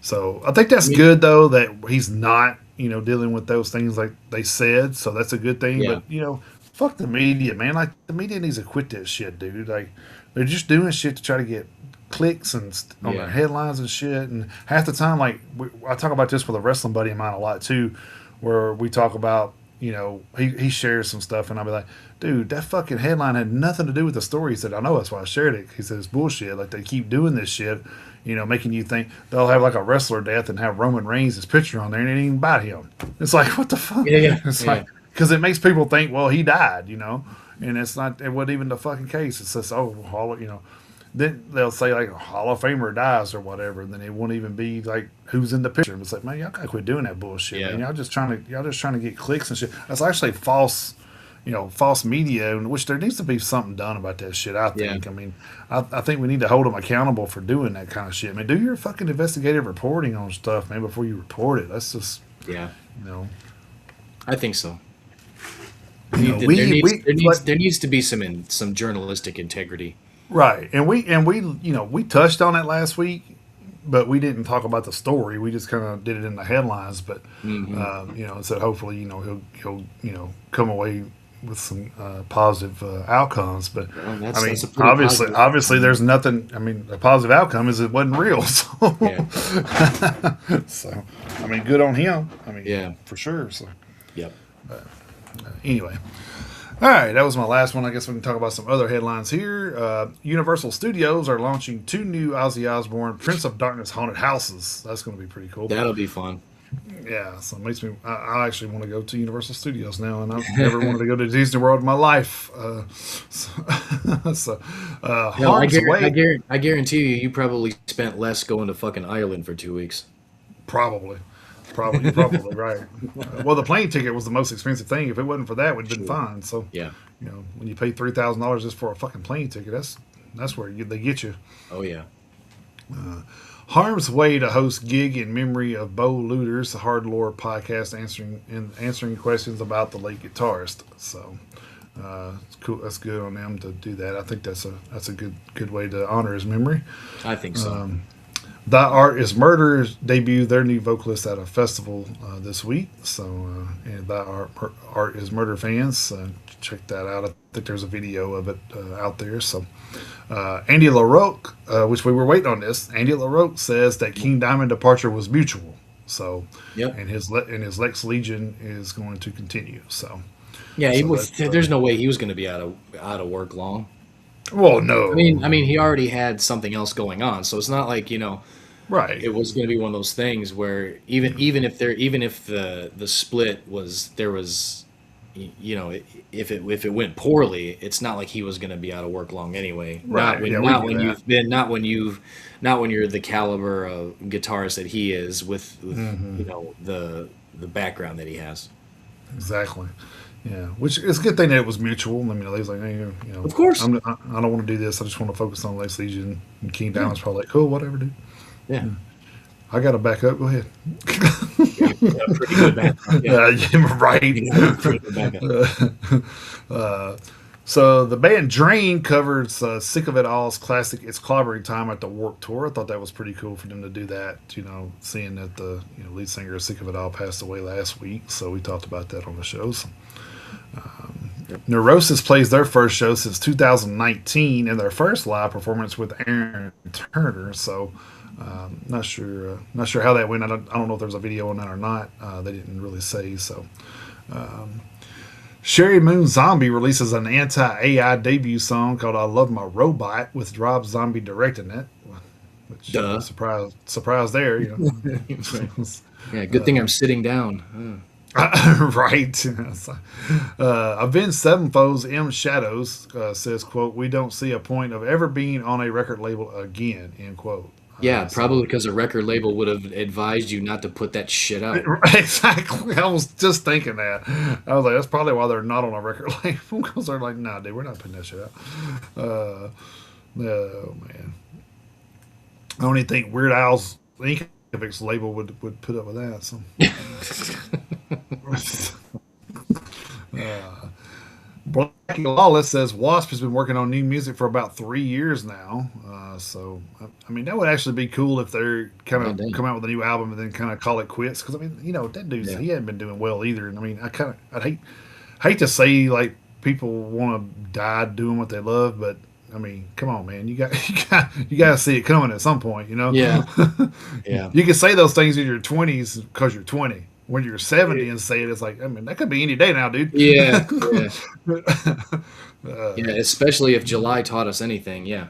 So I think that's good though that he's not, dealing with those things like they said. So that's a good thing. Yeah. But fuck the media, man. Like the media needs to quit that shit, dude. Like they're just doing shit to try to get clicks and on their headlines and shit. And half the time, like I talk about this with a wrestling buddy of mine a lot too, where we talk about, he shares some stuff and I'll be like, dude, that fucking headline had nothing to do with the story. He said, I know, that's why I shared it. He said, it's bullshit. Like they keep doing this shit, making you think they'll have like a wrestler death and have Roman Reigns' picture on there and it ain't even about him. It's like, what the fuck? Yeah, yeah, It's yeah. like, because it makes people think, well, he died, and it's not, it wasn't even the fucking case. It's just, then they'll say like Hall of Famer dies or whatever, and then it won't even be like who's in the picture. It's like, man, y'all gotta quit doing that bullshit, man. Yeah. Y'all just trying to get clicks and shit. That's actually false, false media, in which there needs to be something done about that shit. I Yeah. think. I mean, I think we need to hold them accountable for doing that kind of shit. Man, do your fucking investigative reporting on stuff, man, before you report it. That's just, Yeah. you know, I think so. you know, There we needs we there needs like there needs to be some journalistic integrity. right, and we we touched on it last week, but we didn't talk about the story. We just kind of did it in the headlines. But Hmm. said hopefully he'll come away with some positive outcomes. But Well, I mean, that's a pretty obviously, positive. obviously, there's nothing. I mean, the positive outcome is it wasn't real. So, Yeah. so I mean, good on him. I mean, Yeah. for sure. So Yep. anyway. All right, that was my last one. I guess we can talk about some other headlines here. Universal Studios are launching 2 new Ozzy Osbourne Prince of Darkness haunted houses. That's going to be pretty cool. That'll be fun. Yeah, so it makes me. I actually want to go to Universal Studios now, and I've never wanted to go to Disney World in my life. Hell, Harm's Way, I guarantee you probably spent less going to fucking Ireland for 2 weeks. probably. Probably, you're probably right. Well, the plane ticket was the most expensive thing. If it wasn't for that, we'd been Sure. fine. So, Yeah. when you pay $3,000 just for a fucking plane ticket, that's where they get you. Oh yeah. Harm's Way to host gig in memory of Bo Luder's Hard Lore podcast, answering questions about the late guitarist. So, it's cool. That's good on them to do that. I think that's a good way to honor his memory. I think so. Thy Art is Murder's debut their new vocalist at a festival this week. So, and Art is Murder fans, check that out. I think there's a video of it out there. So, Andy LaRoque, which we were waiting on this, Andy LaRoque says that King Diamond departure was mutual. So, Yep. and his Lex Legion is going to continue. So, Yeah. He so was. that's There's no way he was going to be out of work long. well, no, I mean, he already had something else going on, so it's not like right, it was going to be one of those things where even if the split was there was if it went poorly, it's not like he was going to be out of work long anyway. right, yeah, we Not knew when that. you've been not when you're the caliber of guitarist that he is with the background that he has. Exactly. Yeah, which is a good thing that it was mutual. I mean, he's like, hey, Of course. I don't want to do this. I just want to focus on Lex Legion. And King Yeah. Diamond's probably like, cool, whatever, dude. Yeah. I got to back up. Go ahead. Yeah, pretty good background. Yeah. Yeah, right. Yeah, pretty good backup. So the band Drain covered "Sick of It All's" classic "It's Clobbering Time" at the Warped Tour. I thought that was pretty cool for them to do that. Seeing that the lead singer of "Sick of It All" passed away last week, so we talked about that on the shows. Neurosis plays their first show since 2019 and their first live performance with Aaron Turner. So, not sure how that went. I don't know if there's a video on that or not. They didn't really say. So, Sherry Moon Zombie releases an anti-AI debut song called "I Love My Robot" with Rob Zombie directing it. Which Duh. surprise there. Yeah, good thing I'm sitting down. Right. Avenged Sevenfold's M. Shadows says, quote, "We don't see a point of ever being on a record label again," end quote. Yeah, probably because a record label would have advised you not to put that shit out. Exactly. I was just thinking that. I was like, that's probably why they're not on a record label, because they're like, nah, dude, we're not putting that shit out. Oh, man. I don't even think Weird Al's Incubix label would put up with that. So. Blackie Lawless says Wasp has been working on new music for about 3 years now. So, I mean, that would actually be cool if they're kind Oh, of dang. come out with a new album and then kind of call it quits. Because I mean, that dude's Yeah. he hadn't been doing well either. And I mean, I'd hate to say like people want to die doing what they love, but I mean, come on, man, you got to see it coming at some point. Yeah. Yeah. You can say those things in your 20s because you're 20. When you're 70 and say it, it's like, I mean, that could be any day now, dude. Yeah. Yeah. Yeah. Especially if July taught us anything. Yeah.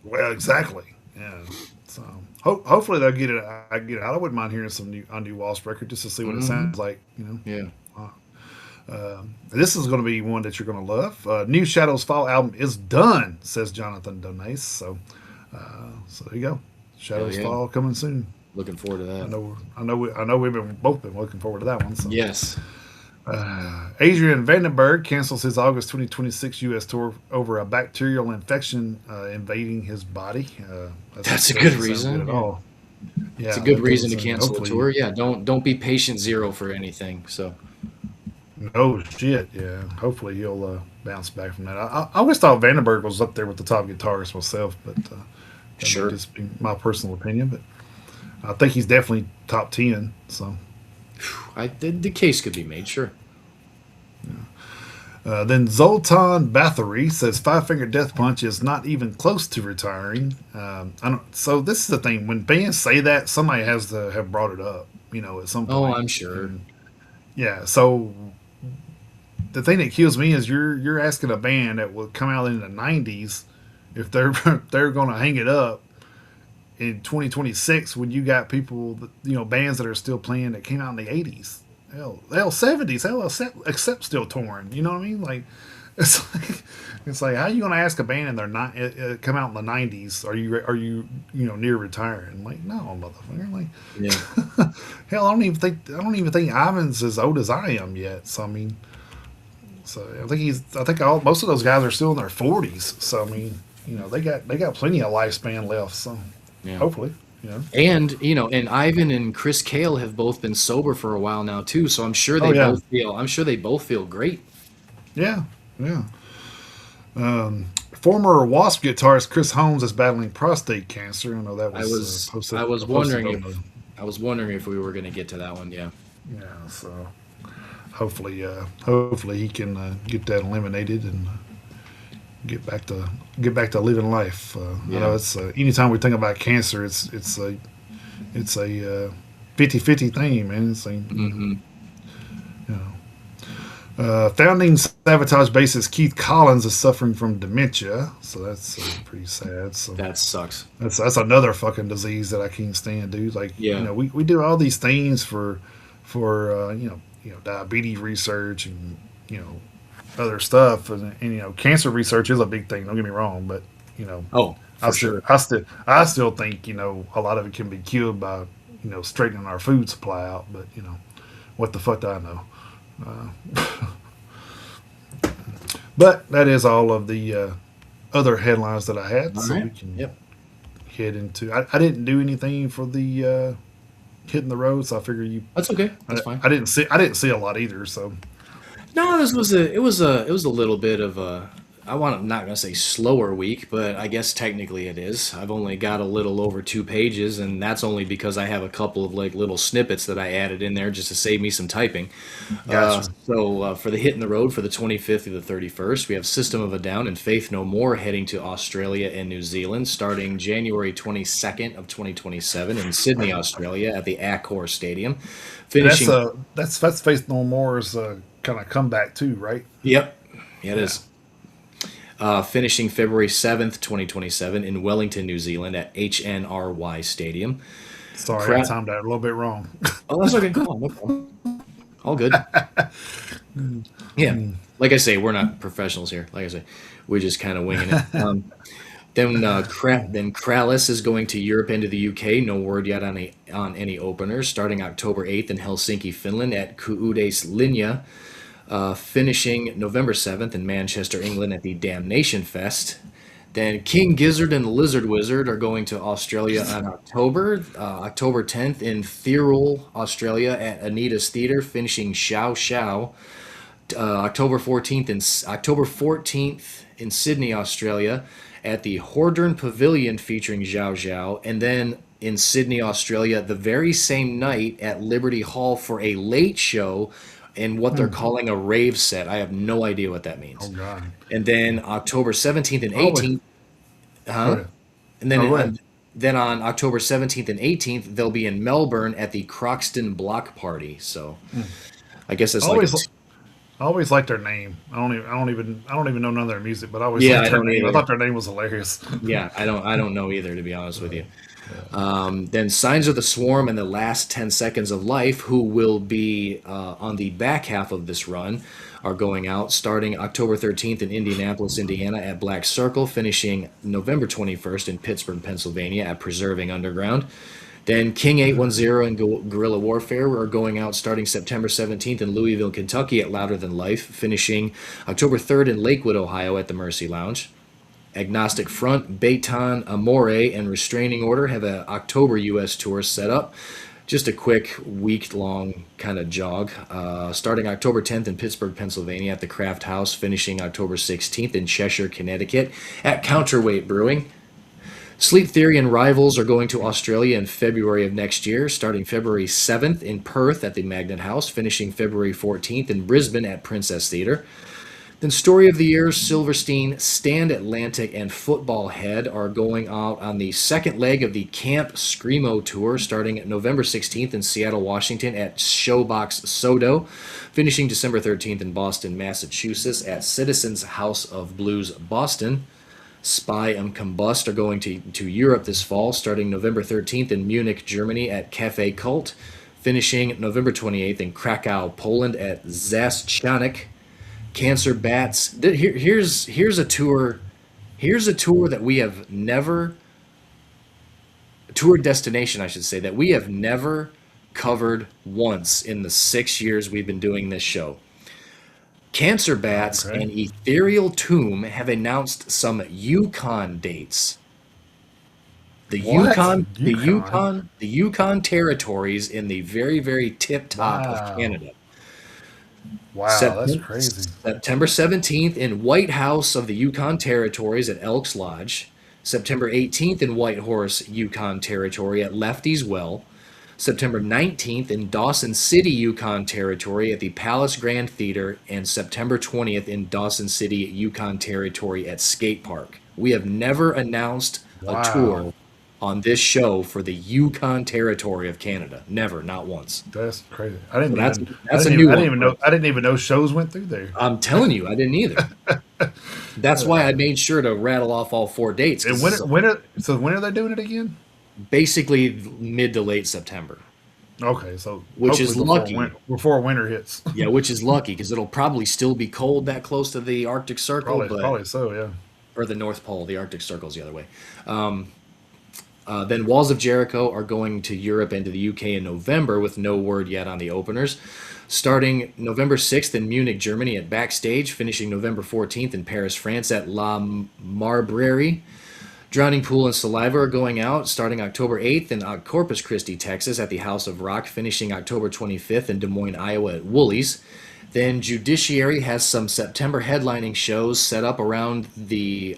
Well, exactly. Yeah. So hopefully they'll get it. I get it. I wouldn't mind hearing some new Wasp record just to see what it Hmm. sounds like. Yeah. This is going to be one that you're going to love. New Shadows Fall album is done, says Jonathan Donace. So there you go. Hell Shadows yeah. Fall coming soon. Looking forward to that. I know. We've been both been looking forward to that one. So Yes. Adrian Vandenberg cancels his August 2026 U.S. tour over a bacterial infection invading his body. That's a That good doesn't sound good reason. at Yeah. all. It's a Yeah, good that doesn't reason to sound good. cancel a Hopefully, tour. Yeah. Don't be patient zero for anything. So oh shit, yeah. Hopefully he'll bounce back from that. I always thought Vandenberg was up there with the top guitarists myself, but that may sure. just be my personal opinion. But I think he's definitely top 10. So The case could be made. Sure. then Zoltan Bathory says Five Finger Death Punch is not even close to retiring. I don't. So this is the thing: when bands say that, somebody has to have brought it up, at some Oh, point. I'm sure. And yeah, so the thing that kills me is you're asking a band that will come out in the '90s if they're they're going to hang it up in 2026 when you got people bands that are still playing that came out in the '80s, hell '70s, hell except still touring. You know what I mean? Like it's like how are you going to ask a band and they're not come out in the '90s? Are you near retiring? Like no, motherfucker. Yeah. Like hell, I don't even think Ivan's as old as I am yet. So I mean. So I think most of those guys are still in their 40s. So I mean, they got plenty of lifespan left. So Yeah. hopefully, you know. And Ivan and Chris Kale have both been sober for a while now too. So Oh yeah, I'm sure they both feel great. yeah, yeah. Former Wasp guitarist Chris Holmes is battling prostate cancer. I know that I was was posted I was posted wondering on the if I was wondering if we were going to get to that one. Yeah. yeah. So hopefully he can get that eliminated and get back to living life. I know Yeah. it's anytime we think about cancer, it's a 50-50 thing, man. It's like, Hmm. you founding Sabotage bassist Keith Collins is suffering from dementia, so that's pretty sad. So That sucks. that's another fucking disease that I can't stand, dude. Like Yeah. we do all these things for diabetes research and other stuff, and cancer research is a big thing. Don't get me wrong, but you know Oh, I for still sure. I still I still think a lot of it can be cured by straightening our food supply out. But what the fuck do I know? But that is all of the other headlines that I had, All so right. we can Yep. head into. I didn't do anything for the hitting the road, so I figure you. That's okay. I, That's fine. I didn't see a lot either, so No, this was a little bit of a I'm not gonna say slower week, but I guess technically it is. I've only got a little over 2 pages, and that's only because I have a couple of like little snippets that I added in there just to save me some typing. gotcha. For the hit in the road for the 25th through the 31st, we have System of a Down and Faith No More heading to Australia and New Zealand starting January 22nd of 2027 in Sydney, Australia at the Accor Stadium, And that's finishing. that's Faith No More's kind of comeback too, right? Yep, yeah, it Yeah. is. Finishing February 7th, 2027 in Wellington, New Zealand at HNRY Stadium. Sorry, I Crap. timed that a little bit wrong. Oh, that's okay. Come on, no problem. All good. Yeah. Like I say, we're not professionals here. Like I say, we're just kind of winging it. Then Kralis is going to Europe and to the UK. No word yet on any openers. Starting October 8th in Helsinki, Finland at Kuudes Linja. Finishing November 7th in Manchester, England at the Damnation Fest. Then King Gizzard and the Lizard Wizard are going to Australia on October 10th in Thirroul, Australia at Anita's Theatre, finishing Xiao Xiao. October 14th in Sydney, Australia at the Hordern Pavilion featuring Xiao Xiao. And then in Sydney, Australia, the very same night at Liberty Hall for a late show and what they're calling a rave set. I have no idea what that Oh means. God. And then October 17th and Oh wait. 18th, Go huh? ahead. And No, go ahead. then on October 17th and 18th, they'll be in Melbourne at the Croxton Block Party. So I guess I it's like a always I always liked their name. I don't even know none of their music, but I always Yeah, liked I their don't name. I either. thought their name was hilarious. Yeah, I don't know either, to be honest with you. Then Signs of the Swarm and the Last 10 Seconds of Life, who will be on the back half of this run, are going out starting October 13th in Indianapolis, Indiana at Black Circle, finishing November 21st in Pittsburgh, Pennsylvania at Preserving Underground. Then King 810 and Guerrilla Warfare are going out starting September 17th in Louisville, Kentucky at Louder Than Life, finishing October 3rd in Lakewood, Ohio at the Mercy Lounge. Agnostic Front, Baton, Amore, and Restraining Order have an October U.S. tour set up. Just a quick week-long kind of jog. Starting October 10th in Pittsburgh, Pennsylvania at the Craft House, finishing October 16th in Cheshire, Connecticut at Counterweight Brewing. Sleep Theory and Rivals are going to Australia in February of next year, starting February 7th in Perth at the Magnet House, finishing February 14th in Brisbane at Princess Theatre. Then Story of the Year, Silverstein, Stand Atlantic, and Football Head are going out on the second leg of the Camp Screamo Tour, starting November 16th in Seattle, Washington at Showbox Sodo, finishing December 13th in Boston, Massachusetts at Citizens House of Blues, Boston. Spy and Combust are going to Europe this fall, starting November 13th in Munich, Germany at Cafe Cult, finishing November 28th in Krakow, Poland at Zaszchanik. Cancer Bats. Here's a tour. Here's a tour that we have never tour destination, I should say, that we have never covered once in the 6 years we've been doing this show. Cancer Bats Okay. and Ethereal Tomb have announced some Yukon dates. The What? Yukon, the UConn? Yukon, the Yukon territories in the very, very tip top of Wow. Canada. Wow, that's September, crazy. September 17th in White House of the Yukon Territories at Elks Lodge. September 18th in Whitehorse, Yukon Territory at Lefty's Well. September 19th in Dawson City, Yukon Territory at the Palace Grand Theater. And September 20th in Dawson City, Yukon Territory at Skate Park. We have never announced a Wow. tour on this show for the Yukon Territory of Canada. Never, not once. That's crazy. So that's a new I didn't one even for know us. I didn't even know shows went through there. I'm telling you, I didn't either. That's why I made sure to rattle off all four dates And because this is when are they doing it again? basically mid to late September, Okay, so which hopefully is lucky. before winter hits. Yeah, which is lucky because it'll probably still be cold that close to the Arctic Circle, but Probably so, yeah. or the North Pole. The Arctic Circle's the other way. Then Walls of Jericho are going to Europe and to the UK in November with no word yet on the openers. Starting November 6th in Munich, Germany at Backstage, finishing November 14th in Paris, France at La Marbrairie. Drowning Pool and Saliva are going out starting October 8th in Corpus Christi, Texas at the House of Rock, finishing October 25th in Des Moines, Iowa at Woolies. Then Judiciary has some September headlining shows set up around the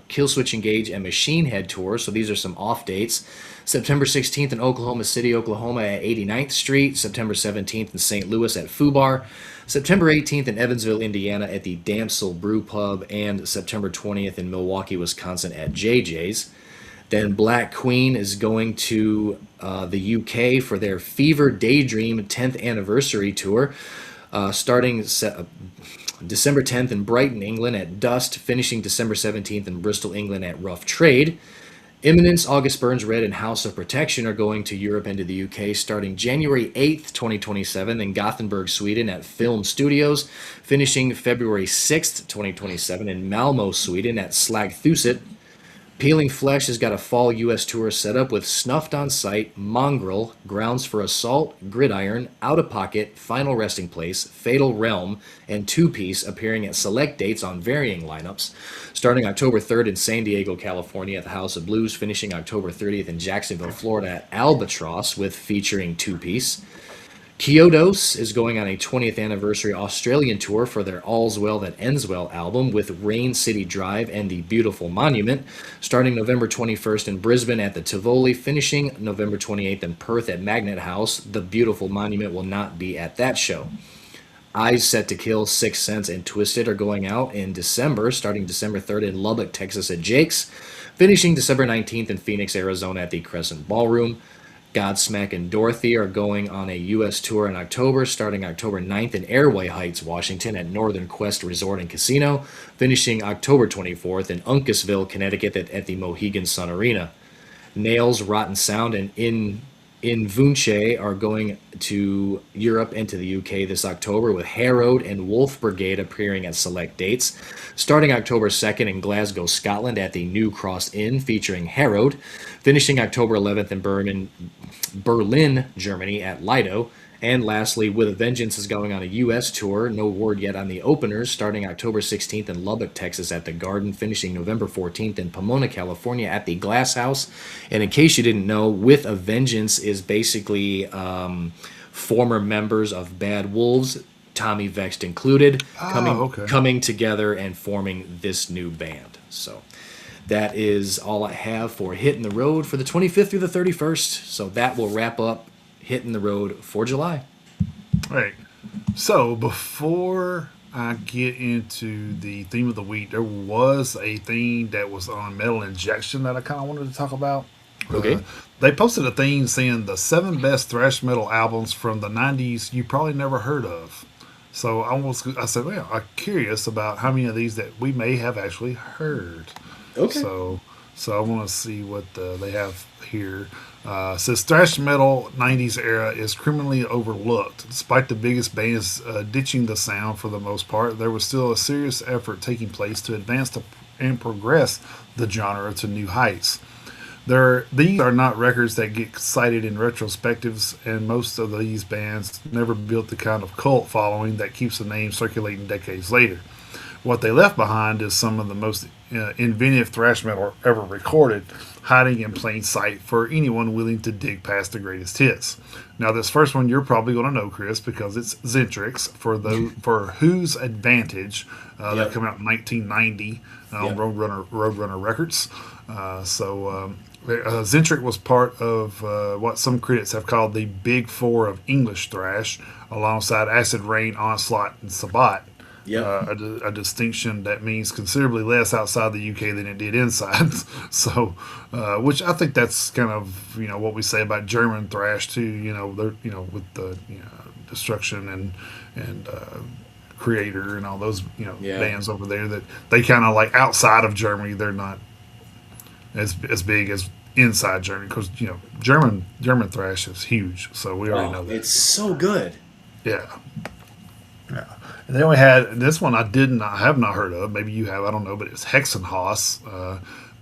Killswitch Engage and Machine Head tour. So these are some off dates. September 16th in Oklahoma City, Oklahoma at 89th Street. September 17th in St. Louis at Fubar. September 18th in Evansville, Indiana at the Damsel Brew Pub. And September 20th in Milwaukee, Wisconsin at JJ's. Then Black Queen is going to the UK for their Fever Daydream 10th anniversary tour starting December 10th in Brighton, England at Dust, finishing December 17th in Bristol, England at Rough Trade. Imminence, August Burns Red, and House of Protection are going to Europe and to the UK starting January 8th, 2027 in Gothenburg, Sweden at Film Studios, finishing February 6th, 2027 in Malmo, Sweden at Slagthuset. Peeling Flesh has got a fall U.S. tour set up with Snuffed on Sight, Mongrel, Grounds for Assault, Gridiron, Out of Pocket, Final Resting Place, Fatal Realm, and Two Piece appearing at select dates on varying lineups, starting October 3rd in San Diego, California at the House of Blues, finishing October 30th in Jacksonville, Florida at Albatross with featuring Two Piece. Kyotos is going on a 20th anniversary Australian tour for their All's Well That Ends Well album with Rain City Drive and The Beautiful Monument, starting November 21st in Brisbane at the Tivoli, finishing November 28th in Perth at Magnet House. The Beautiful Monument will not be at that show. Eyes Set to Kill, Sixth Sense, and Twisted are going out in December, starting December 3rd in Lubbock, Texas at Jake's, finishing December 19th in Phoenix, Arizona at the Crescent Ballroom. Godsmack and Dorothy are going on a U.S. tour in October, starting October 9th in Airway Heights, Washington, at Northern Quest Resort and Casino, finishing October 24th in Uncasville, Connecticut, at the Mohegan Sun Arena. Nails, Rotten Sound, and In Vunche are going to Europe and to the UK this October, with Harrowed and Wolf Brigade appearing at select dates. Starting October 2nd in Glasgow, Scotland at the New Cross Inn featuring Harrowed. Finishing October 11th in Berlin, Germany at Lido. And lastly, With a Vengeance is going on a U.S. tour. No word yet on the openers. Starting October 16th in Lubbock, Texas at the Garden. Finishing November 14th in Pomona, California at the Glass House. And in case you didn't know, With a Vengeance is basically former members of Bad Wolves, Tommy Vext included, Oh, okay. coming together and forming this new band. So that is all I have for Hitting the Road for the 25th through the 31st. So that will wrap up Hitting the Road for July. Right. So before I get into the theme of the week, there was a thing that was on Metal Injection that I kind of wanted to talk about. Uh, Okay. they posted a thing saying the seven best thrash metal albums from the '90s you probably never heard of. So I said, well, I'm curious about how many of these that we may have actually heard. Okay. So, so I want to see what they have here. Says thrash metal '90s era is criminally overlooked. Despite the biggest bands ditching the sound for the most part, there was still a serious effort taking place to and progress the genre to new heights. These are not records that get cited in retrospectives, and most of these bands never built the kind of cult following that keeps the name circulating decades later. What they left behind is some of the most inventive thrash metal ever recorded, hiding in plain sight for anyone willing to dig past the greatest hits. Now, this first one you're probably going to know, Chris, because it's Zentrix for Whose Advantage. That Yep. came out in 1990 on Yep. Roadrunner Records. Zentric was part of what some critics have called the Big Four of English thrash, alongside Acid Rain, Onslaught, and Sabbat. Yep. A distinction that means considerably less outside the UK than it did inside. So, which I think that's kind of what we say about German thrash too. They're with the destruction and Creator and all those Yeah. bands over there that they kind of like outside of Germany. They're not as big as inside Germany because German thrash is huge. So we already Oh, know that. it's so good. Yeah. Yeah. And they only had this one I have not heard of. Maybe you have, I don't know, but it's Hexenhaus.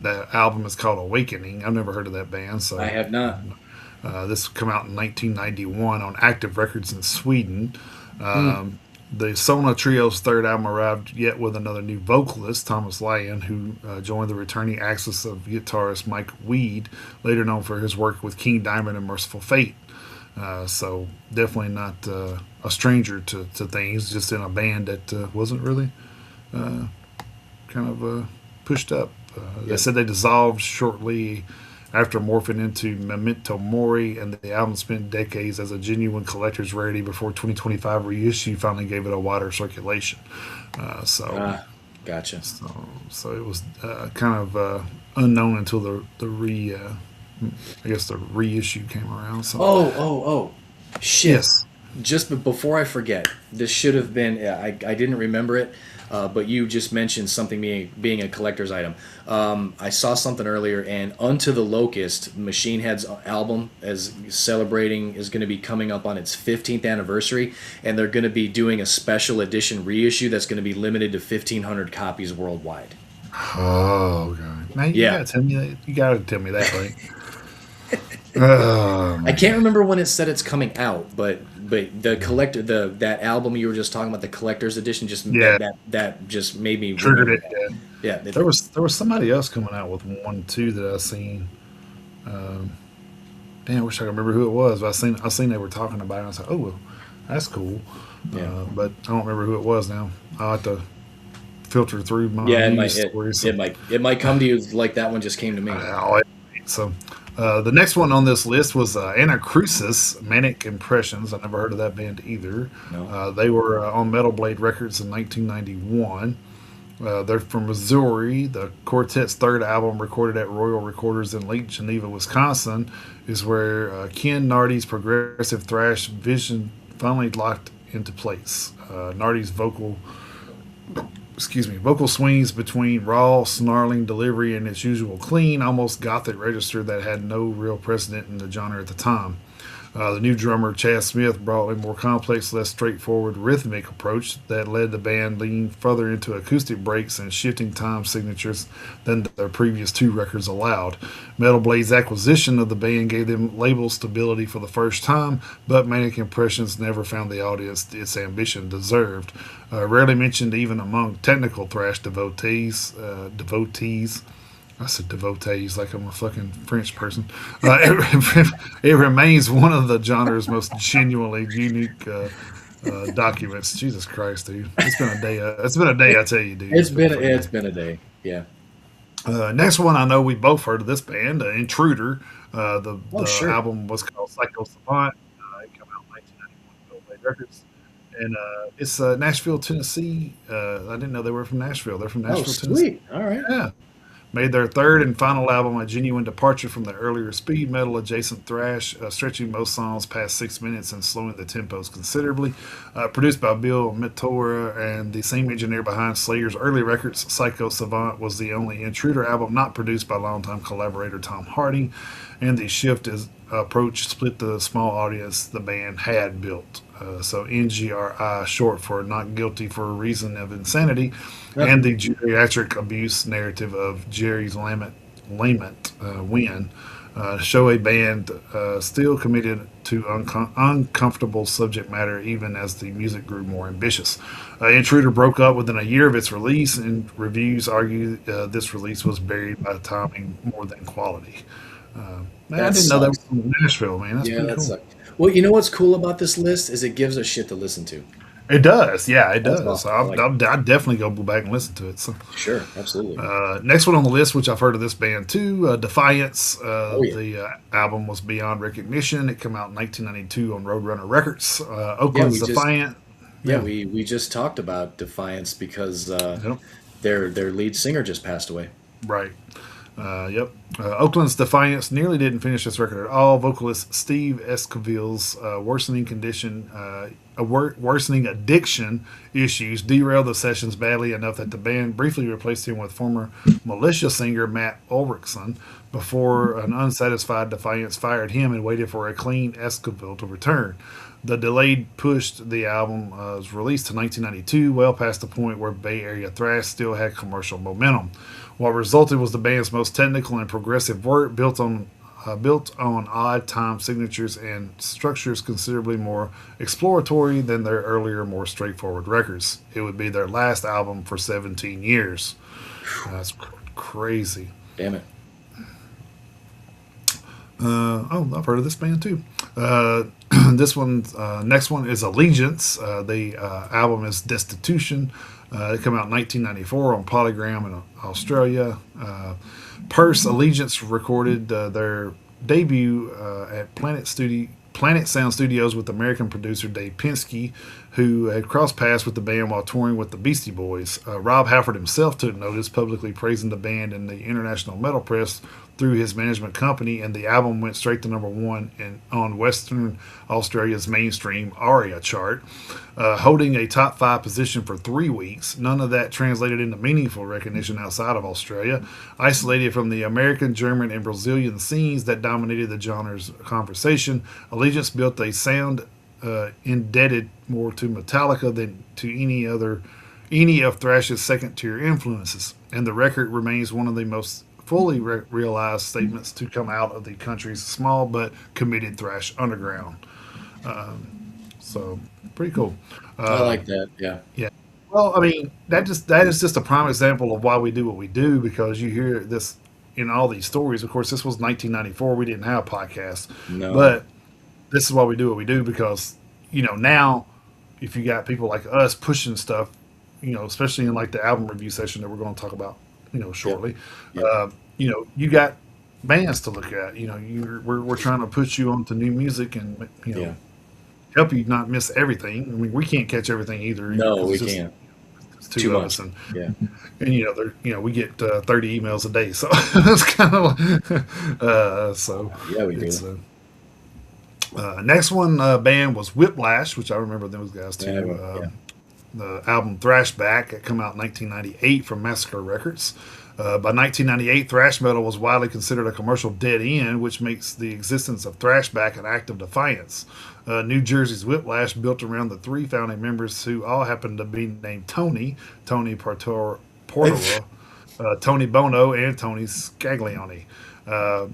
The album is called Awakening. I've never heard of that band. I So have not. this come out in 1991 on Active Records in Sweden. Hmm. The Sona Trio's third album arrived yet with another new vocalist, Thomas Lyon, who joined the returning axis of guitarist Mike Weed, later known for his work with King Diamond and Merciful Fate. So definitely not a stranger to things, just in a band that wasn't really kind of pushed up. They Yep. said they dissolved shortly after morphing into Memento Mori, and the album spent decades as a genuine collector's rarity before 2025 reissue finally gave it a wider circulation. Uh, so, Ah, gotcha. so it was kind of unknown until I guess the reissue came around. So, Oh. Shit. yes, Before I forget, this should have been. Yeah, I didn't remember it, but you just mentioned something being a collector's item. I saw something earlier, and Unto the Locust, Machine Head's album, is going to be coming up on its 15th anniversary, and they're going to be doing a special edition reissue that's going to be limited to 1,500 copies worldwide. oh god, man, you Yeah. gotta tell me that. You gotta tell me that, right? I Man. can't remember when it said it's coming out, but the collector that album you were just talking about, the collector's edition, just Yeah, that just made me triggered remember it. that. Yeah. Yeah, There was somebody else coming out with one too that I seen. Um, Damn, I wish I could remember who it was. But I seen they were talking about it. And I was like, oh, well, that's cool. yeah, But I don't remember who it was now. I'll have to filter through my yeah. news stories. So, It might come to you like that one just came to me. I'll- so the next one on this list was Anacrusis, Manic Impressions. I never heard of that band either. No. They were on Metal Blade Records in 1991. They're from Missouri. The quartet's third album, recorded at Royal Recorders in Lake Geneva, Wisconsin, is where Ken Nardi's progressive thrash vision finally locked into place. Nardi's vocal swings between raw, snarling delivery and its usual clean, almost gothic register that had no real precedent in the genre at the time. The new drummer, Chad Smith, brought a more complex, less straightforward rhythmic approach that led the band lean further into acoustic breaks and shifting time signatures than their previous two records allowed. Metal Blade's acquisition of the band gave them label stability for the first time, but Manic Impressions never found the audience its ambition deserved. Rarely mentioned even among technical thrash devotees. I said devotees like I'm a fucking French person. It remains one of the genre's most genuinely unique documents. Jesus Christ, dude! It's been a day. It's been a day. I tell you, dude. It's been a fucking It's day. been a day. Yeah. Next one, I know we both heard of this band, Intruder. The Oh, sure. album was called Psycho Savant. It came out in 1991 Bill Bay Records, and it's Nashville, Tennessee. I didn't know they were from Nashville. They're from Oh, Nashville, Tennessee. sweet. All right. Yeah. Made their third and final album a genuine departure from the earlier speed metal adjacent thrash, stretching most songs past 6 minutes and slowing the tempos considerably. Produced by Bill Mittora and the same engineer behind Slayer's early records, Psycho Savant was the only Intruder album not produced by longtime collaborator Tom Harding, and the shift is approach split the small audience the band had built. So NGRI, short for Not Guilty for a Reason of Insanity, Huh. and the geriatric abuse narrative of Jerry's lament Win, show a band still committed to uncomfortable subject matter even as the music grew more ambitious. Intruder broke up within a year of its release, and reviews argue this release was buried by timing more than quality. Man, I That didn't know that was sucks. from Nashville, man. That's Yeah, pretty that cool. sucks. Well, you know what's cool about this list is it gives us shit to listen to. It does, yeah, it That's does. awesome. I like it. I'll definitely go back and listen to it. So, Sure. Absolutely. next one on the list, which I've heard of this band too, Defiance. Oh yeah. The album was Beyond Recognition. It came out in 1992 on Roadrunner Records. Yeah. Oakland's We just Defiant. yeah Yeah, we just talked about Defiance because yep, their lead singer just passed away. right. Yep. Oakland's Defiance nearly didn't finish this record at all. Vocalist Steve Esquivel's worsening condition, worsening addiction issues derailed the sessions badly enough that the band briefly replaced him with former Militia singer Matt Ulrichson before an unsatisfied Defiance fired him and waited for a clean Esquivel to return. The delayed pushed the album was released to 1992, well past the point where Bay Area thrash still had commercial momentum. What resulted was the band's most technical and progressive work, built on odd time signatures and structures considerably more exploratory than their earlier, more straightforward records. It would be their last album for 17 years. That's crazy. Damn it. Oh, I've heard of this band too. Uh, next one is Allegiance. The album is Destitution. It came out in 1994 on Polygram in Australia. Purse Allegiance recorded their debut at Planet Sound Studios with American producer Dave Penske, who had crossed paths with the band while touring with the Beastie Boys. Rob Halford himself took notice, publicly praising the band in the international metal press through his management company, and the album went straight to number one on Western Australia's mainstream ARIA chart, holding a top five position for 3 weeks. None of that translated into meaningful recognition outside of Australia. Isolated from the American, German, and Brazilian scenes that dominated the genre's conversation, Allegiance built a sound indebted more to Metallica than to any of Thrash's second tier influences, and the record remains one of the most fully realized statements to come out of the country's small but committed thrash underground. So pretty cool. I Uh, like that. Yeah. yeah. Well, I mean that is just a prime example of why we do what we do, because you hear this in all these stories. Of course, this was 1994. We didn't have podcasts, No. but this is why we do what we do, because now if you got people like us pushing stuff, especially in like the album review session that we're going to talk about Yep. shortly, Yep. you got bands to look at. We're trying to push you onto new music and Yeah. help you not miss everything. I mean, we can't catch everything either No, because we it's just can't. It's Too two of us, much. Yeah. and we get 30 emails a day, so it's kind of so Yeah, we it's do. next one band was Whiplash, which I remember those guys Yeah, too. yeah. The album Thrashback, it came out in 1998 from Massacre Records. By 1998, thrash metal was widely considered a commercial dead end, which makes the existence of Thrashback an act of defiance. New Jersey's Whiplash, built around the three founding members who all happened to be named Tony Portora, Tony Bono, and Tony Scaglione. Uh,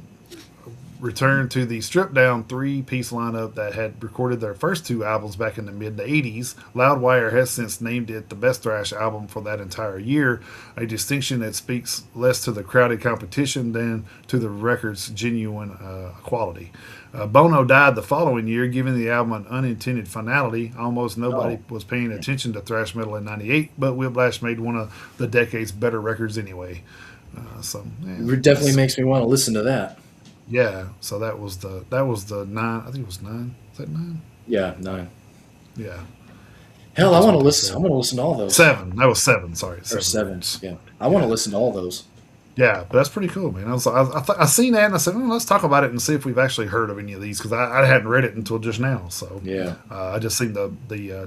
returned to the stripped down three piece lineup that had recorded their first two albums back in the mid 80s. Loudwire has since named it the best thrash album for that entire year, a distinction that speaks less to the crowded competition than to the record's genuine quality. Bono died the following year, giving the album an unintended finality. Almost nobody Oh, was paying attention to thrash metal in '98, but Whiplash made one of the decade's better records anyway. So yeah, it definitely makes me want to listen to that. so that was the nine. I think it was nine. Is that nine? Yeah, no. Yeah, I think Hell, I that's want to what they listen. I said. want to listen to all those. Seven. That was seven. Sorry, Or seven seven. records. Yeah, I want to Yeah, listen to all those. yeah, but that's pretty cool, man. I seen that and I said, let's talk about it and see if we've actually heard of any of these because I hadn't read it until just now. So Yeah. I just seen the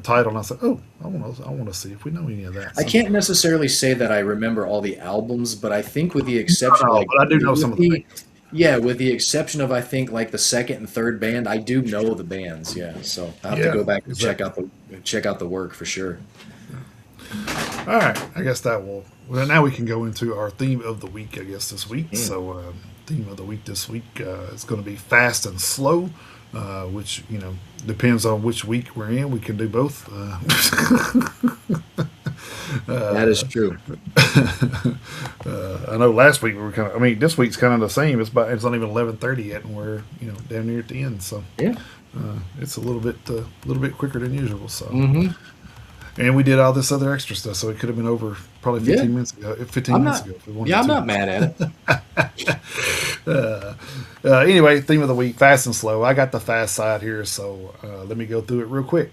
title and I said, oh, I want to see if we know any of that. I So can't necessarily say that I remember all the albums, but I think with the exception no, like but I do know some with of the the bands. yeah, with the exception of I think like the second and third band, I do know the bands. Yeah, so I have to Yeah, go back and exactly. check out the work for sure. All right, I guess that will. Well, now we can go into our theme of the week. I guess this week. Mm. So, theme of the week this week is going to be fast and slow, which depends on which week we're in. We can do both. That is true. I know last week we were kind of. I mean, this week's kind of the same. It's not even 11:30 yet, and we're down near at the end. So Yeah. it's a little bit quicker than usual. So. Hmm. And we did all this other extra stuff, so it could have been over probably Yeah. 15 minutes ago. 15 I'm minutes not. ago, if we Yeah, wanted I'm not to. mad at it. Uh, anyway, theme of the week: fast and slow. I got the fast side here, so let me go through it real quick.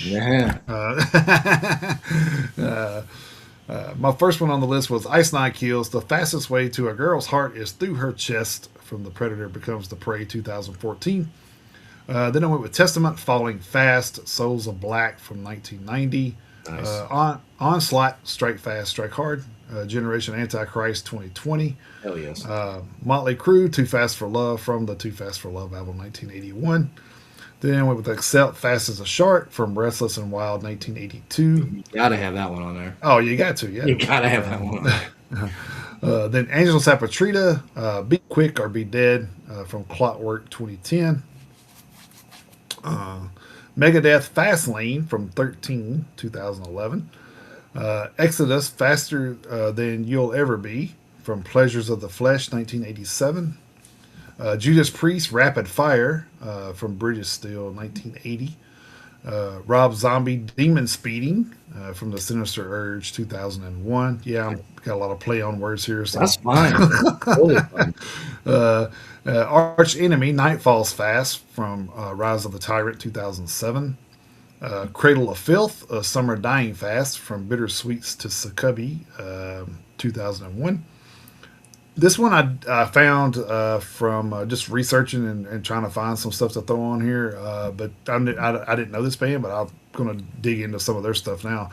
Yeah. My first one on the list was Ice Nine Kills. The fastest way to a girl's heart is through her chest. From The Predator Becomes the Prey, 2014. Then I went with Testament, Falling Fast, Souls of Black from 1990. Nice. Onslaught, Strike Fast, Strike Hard, Generation Antichrist 2020. Hell yes. Motley Crue, Too Fast for Love from the Too Fast for Love album 1981. Then I went with Accept, Fast as a Shark from Restless and Wild 1982. You gotta have that one on there. Oh, you got to, yeah. You gotta have that one on there. Then Angel Sapatrita, Be Quick or Be Dead from Clockwork 2010. Megadeth Fastlane from 13, 2011. Exodus Faster Than You'll Ever Be from Pleasures of the Flesh 1987. Judas Priest Rapid Fire from British Steel 1980. Rob Zombie Demon Speeding from the Sinister Urge 2001. Yeah, I've got a lot of play on words here. So That's fine. Totally fine. uh, Arch Enemy Nightfall's Fast from Rise of the Tyrant 2007. Cradle of Filth Summer Dying Fast from Bittersweets to Succubi 2001. This one I found from just researching and trying to find some stuff to throw on here, but I didn't know this band, but I'm going to dig into some of their stuff now.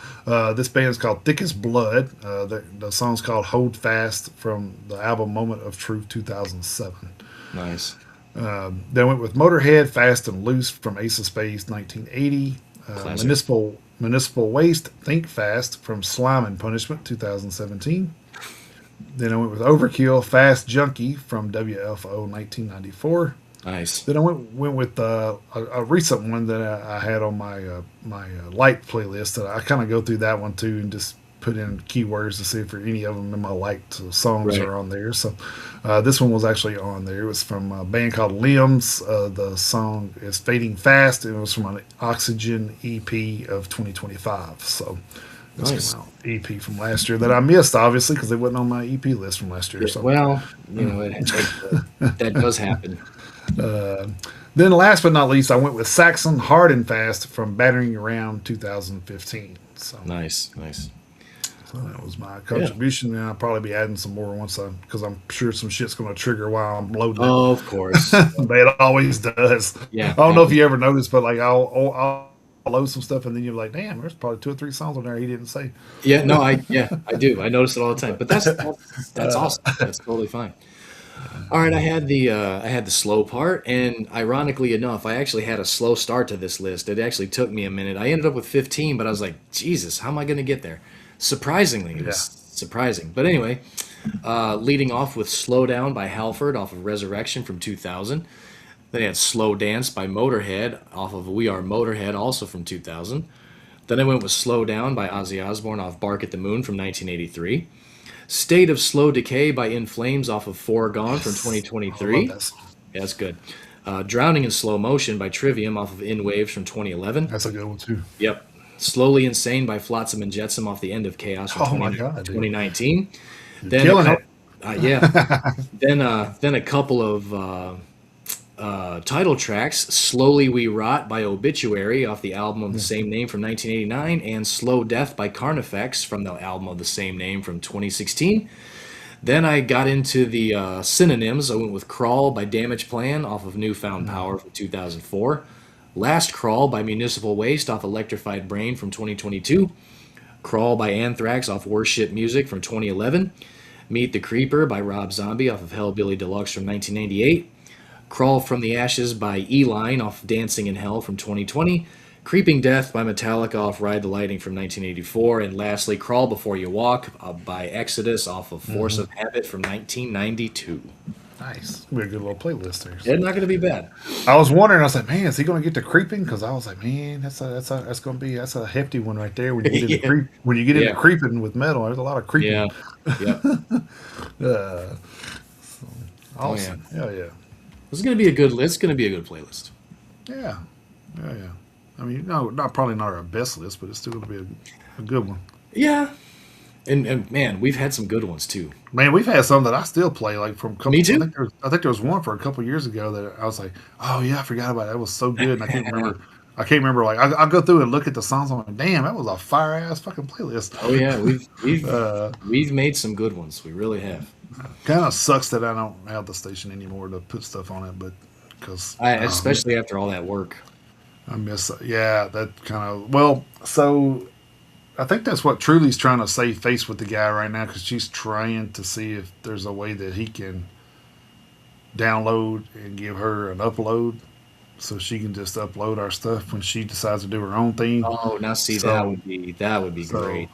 This band is called Thick as Blood. The song's called Hold Fast from the album Moment of Truth 2007. Nice. Then went with Motorhead Fast and Loose from Ace of Spades 1980. Classic. Municipal Waste Think Fast from Slime and Punishment 2017. Then I went with Overkill Fast Junkie from WFO 1994. Nice. Then I went with a recent one that I had on my liked playlist. That I kind of go through that one too and just put in keywords to see if any of them in my liked songs Right. are on there. So this one was actually on there. It was from a band called Limbs. The song is Fading Fast. And it was from an Oxygen EP of 2025. So this Nice. came out EP from last year that I missed, obviously, because it wasn't on my EP list from last year. Yeah, So well, that does happen. then last but not least, I went with Saxon Hard and Fast from Battering Around 2015. So, Nice, nice. so that was my Yeah. contribution, and I'll probably be adding some more once I because I'm sure some shit's going to trigger while I'm loading it. Oh, of course. It always does. I Yeah, don't know if happens. you ever noticed, but like I'll load some stuff, and then you're like, damn, there's probably two or three songs on there he didn't say. Yeah, no, I do. I notice it all the time. But that's Uh, awesome. That's totally fine. All right, I had the slow part, and ironically enough, I actually had a slow start to this list. It actually took me a minute. I ended up with 15, but I was like, Jesus, how am I going to get there? Surprisingly, it was yeah. surprising. But anyway, leading off with "Slow Down" by Halford off of Resurrection from 2000. Then I had "Slow Dance" by Motorhead off of We Are Motorhead, also from 2000. Then I went with "Slow Down" by Ozzy Osbourne off Bark at the Moon from 1983. "State of Slow Decay" by In Flames off of Foregone from Yes. I love 2023. that song. Yeah, that's good. "Drowning in Slow Motion" by Trivium off of In Waves from 2011. That's a good one too. Yep. "Slowly Insane" by Flotsam and Jetsam off the End of Chaos from Oh my god, dude, 2019. you're Then a killing couple, it. yeah. Then a couple of title tracks: "Slowly We Rot" by Obituary off the album of the same name from 1989, and "Slow Death" by Carnifex from the album of the same name from 2016. Then I got into the synonyms. I went with "Crawl" by Damage Plan off of Newfound Power from 2004. "Last Crawl" by Municipal Waste off Electrified Brain from 2022. "Crawl" by Anthrax off Worship Music from 2011. "Meet the Creeper" by Rob Zombie off of Hellbilly Deluxe from 1998. "Crawl from the Ashes" by E-Line off Dancing in Hell from 2020. "Creeping Death" by Metallica off Ride the Lightning from 1984. And lastly, "Crawl Before You Walk" by Exodus off of Force of Habit from 1992. Nice. We a good little playlist there. It's So not going to be bad. I was wondering. I was like, man, is he going to get to creeping? Because I was like, man, that's going to be that's a hefty one right there. When you get into Yeah. into Yeah. creeping with metal, there's a lot of creeping. Yeah. Yep. Uh, Oh yeah. awesome. Yeah, yeah, It's going to be a good list. It's going to be a good playlist. yeah, yeah, yeah. I mean, no, not probably not our best list, but it's still going to be a good one. Yeah. And man, we've had some good ones too. Man, we've had some that I still play, like from a Me couple. too. I think there was one for a couple years ago that I was like, oh yeah, I forgot about it. That was so good, and I can't remember. I can't remember. Like I'll go through and look at the songs. I'm like, damn, that was a fire ass fucking playlist. Oh yeah, Uh, we've made some good ones. We really have. Kind of sucks that I don't have the station anymore to put stuff on it, but because Especially after all that work. I miss. Yeah, that kind of. Well, so I think that's what Truly's trying to save face with the guy right now because she's trying to see if there's a way that he can download and give her an upload so she can just upload our stuff when she decides to do her own thing. Oh, now see So, that would be so, great.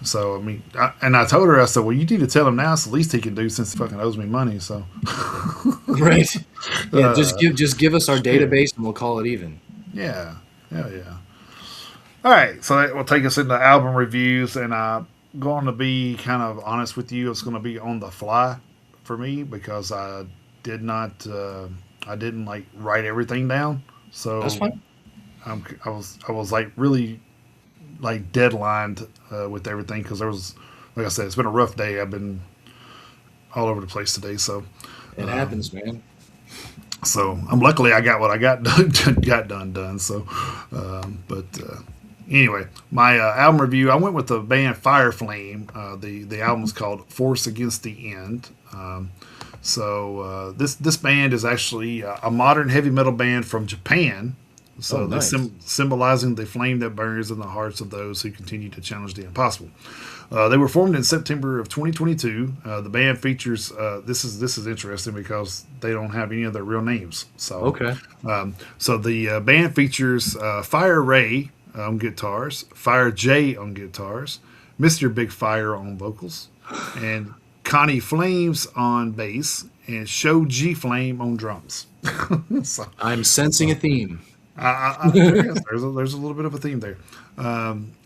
so I mean, I told her, I said, well, you need to tell him now. It's the least he can do since he fucking owes me money. So, Right. Yeah, uh, just give us our shit. database and we'll call it even. Yeah, yeah, yeah. All right, so that will take us into album reviews, and I'm going to be kind of honest with you. It's going to be on the fly for me because did not, I didn't like write everything down. That's So fine. I was like really like deadlined with everything because there was, like I said, it's been a rough day. I've been all over the place today. It Um, happens, man. so I'm luckily I got what I got done, done. So, but anyway, my album review. I went with the band Fire Flame. The album is called Force Against the End. This band is actually a modern heavy metal band from Japan. Oh, So they nice. symbolizing the flame that burns in the hearts of those who continue to challenge the impossible. They were formed in September of 2022. The band features this is interesting because they don't have any of their real names. Okay. So the band features Fire Ray on guitars, Fire J on guitars, Mister Big Fire on vocals, and Connie Flames on bass, and Show G Flame on drums. so I'm sensing a theme. there is. There's a little bit of a theme there.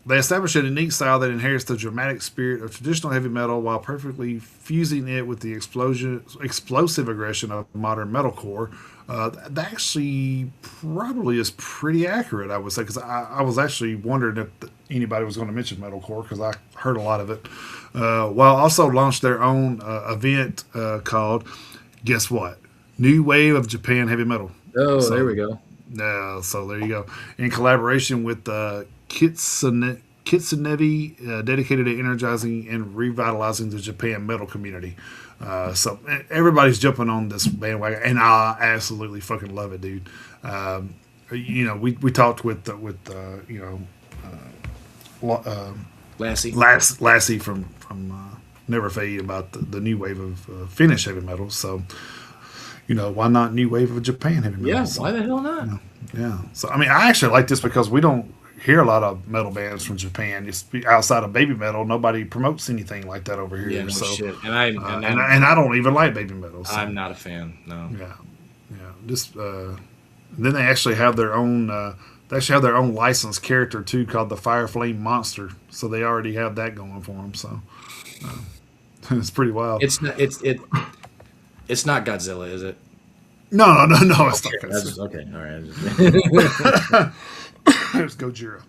They establish a unique style that inherits the dramatic spirit of traditional heavy metal while perfectly fusing it with the explosive aggression of modern metalcore. That actually probably is pretty accurate, I would say, because I was actually wondering if anybody was going to mention metalcore because I heard a lot of it. While also launched their own event called, guess what? New Wave of Japan Heavy Metal. Oh, there So we go. so there you go. In collaboration with Kitsune, Kitsunevi, dedicated to energizing and revitalizing the Japan metal community. So everybody's jumping on this bandwagon, and I absolutely fucking love it, dude. We talked with Lassie. Lassie from Never Fade about the new wave of Finnish heavy metal. So why not new wave of Japan heavy metal? Yeah, So, why the hell not? yeah. So I mean, I actually like this because we don't hear a lot of metal bands from Japan. It's outside of baby metal, nobody promotes anything like that over here. Yeah, no So shit. And I and I don't even like baby metal. So I'm not a fan. No. yeah, yeah. Just then they actually have their own. They actually have their own licensed character too, called the Fire Flame Monster. So they already have that going for them. So it's pretty wild. It's not Godzilla, is it? No, it's Okay, not. that's okay. All right. There's Gojira.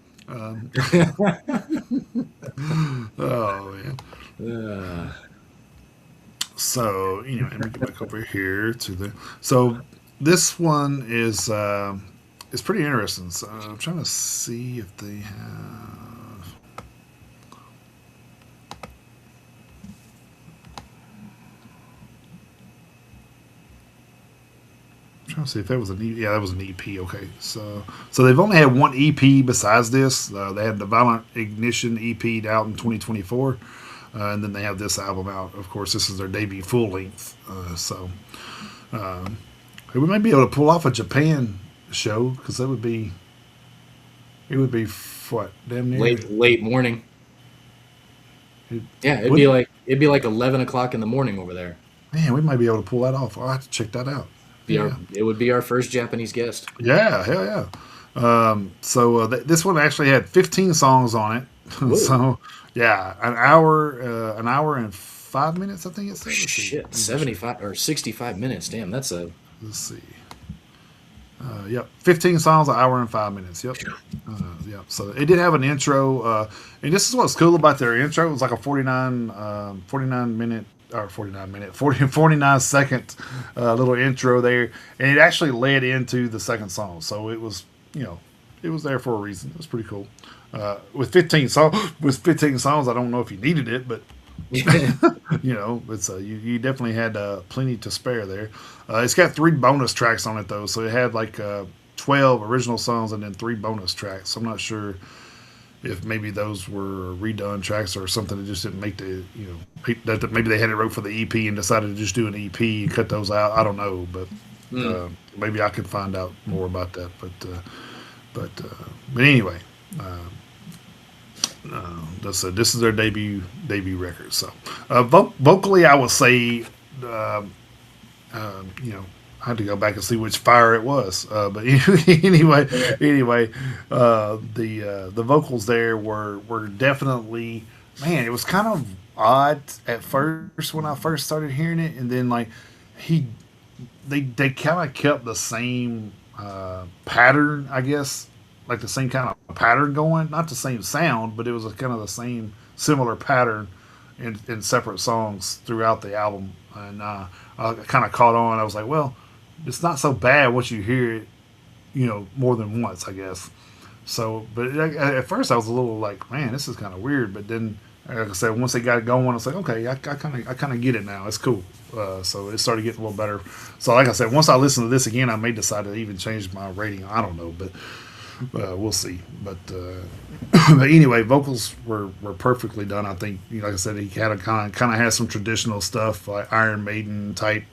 Oh man. So let me get back over here to the. So this one is pretty interesting. So I'm trying to see if they have. I'm trying to see if that was an yeah, that was an EP. Okay, so they've only had one EP besides this. They had the Violent Ignition EP out in 2024, and then they have this album out. Of course, this is their debut full length. We might be able to pull off a Japan show because it would be what damn near Late morning. it Yeah, would it'd be like 11 o'clock in the morning over there. man, we might be able to pull that off. I'll have to check that out. Yeah. It would be our first Japanese guest. Yeah, hell yeah. This one actually had 15 songs on it. Whoa. So yeah, an hour and 5 minutes, I think it said. Let's see. Shit, 75 or 65 minutes. Damn, that's a Let's see. Yep, 15 songs, an hour and 5 minutes. Yep. Yep. So it did have an intro, and this is what's cool about their intro. It was like a 49 minute or 49 second little intro there, and it actually led into the second song. So it was, it was there for a reason. It was pretty cool. With 15 songs, I don't know if you needed it, but it's you definitely had plenty to spare there. It's got 3 bonus tracks on it though, so it had like 12 original songs and then 3 bonus tracks. So I'm not sure if maybe those were redone tracks or something that just didn't make the that maybe they had it wrote for the EP and decided to just do an EP and cut those out. I don't know, but maybe I could find out more about that. But anyway. This is their debut record. So vocally, I would say, I had to go back and see which fire it was. But anyway, the vocals there were definitely, man. It was kind of odd at first when I first started hearing it, and then like they kind of kept the same pattern, I guess, like the same kind of pattern going, not the same sound, but it was a kind of the same similar pattern in separate songs throughout the album. And I kind of caught on. I was like, well, it's not so bad once you hear it, more than once, I guess. So, but at first I was a little like, man, this is kind of weird. But then, like I said, once they got it going, I was like, okay, I kind of get it now. It's cool. So it started getting a little better. So, like I said, once I listened to this again, I may decide to even change my rating. I don't know, but we'll see. But but anyway, vocals were perfectly done. I think, like I said, he had a kind of has some traditional stuff like Iron Maiden type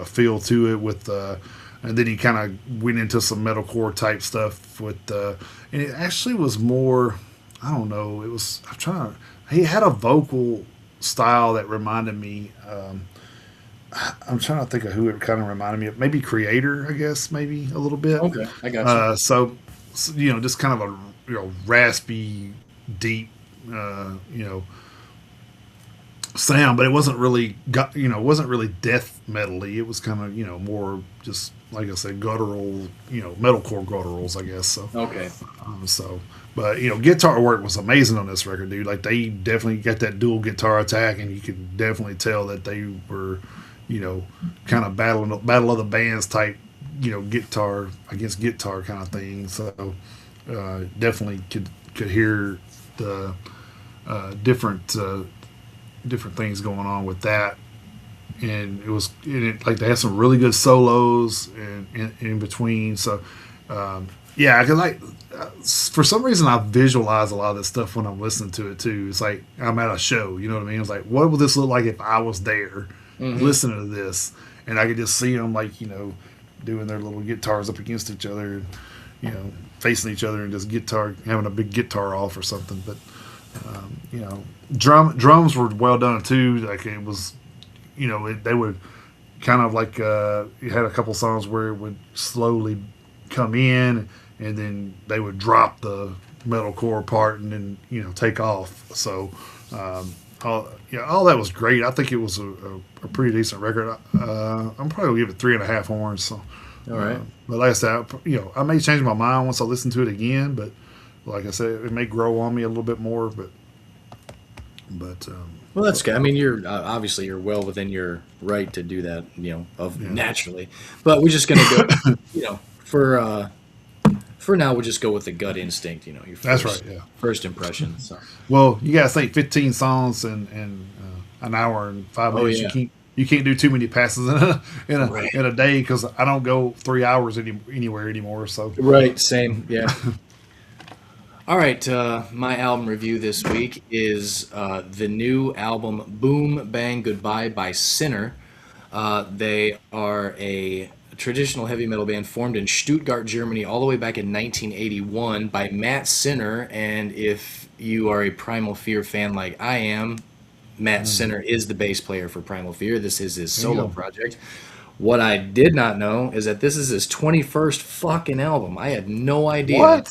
feel to it with. And then he kind of went into some metalcore type stuff with, and it actually was more. I don't know. It was. I'm trying to. He had a vocal style that reminded me. I'm trying to think of who it kind of reminded me of. Maybe Creator, I guess, maybe a little bit. okay. I got you. So just kind of a raspy, deep, sound, but it wasn't really wasn't really death metally. It was kind of more just like I said, guttural, metalcore gutturals, I guess. So Okay. But guitar work was amazing on this record, dude. Like they definitely got that dual guitar attack, and you could definitely tell that they were, kind of battle of the bands type, guitar against guitar kind of thing. So definitely could hear the different different things going on with that, and like they had some really good solos and in between. So yeah, because for some reason I visualize a lot of this stuff when I'm listening to it too. It's like I'm at a show, you know what I mean? It's like, what would this look like if I was there Hmm. listening to this, and I could just see them like doing their little guitars up against each other, and facing each other and just guitar having a big guitar off or something. But you know, drums were well done too. Like it was, they would kind of like you had a couple songs where it would slowly come in and then they would drop the metalcore part and then take off. So all that was great. I think it was a pretty decent record. I'm probably gonna give it 3.5 horns. So, All right. but like I said, I may change my mind once I listen to it again. But like I said, it may grow on me a little bit more. But Well, that's good. I mean, you're obviously you're well within your right to do that, of yeah, naturally. But we're just gonna go, for now, we'll just go with the gut instinct. Your that's right. first Yeah. first impression. So, Well, you gotta think 15 songs and an hour and five oh minutes. You yeah, can't do too many passes in a right, in a day because I don't go 3 hours anywhere anymore. So right, same, yeah. All right, my album review this week is the new album "Boom Bang Goodbye" by Sinner. They are a traditional heavy metal band formed in Stuttgart, Germany, all the way back in 1981 by Matt Sinner. And if you are a Primal Fear fan like I am, Matt Sinner is the bass player for Primal Fear. This is his there you solo go. project. What I did not know is that this is his 21st fucking album. I had no idea. What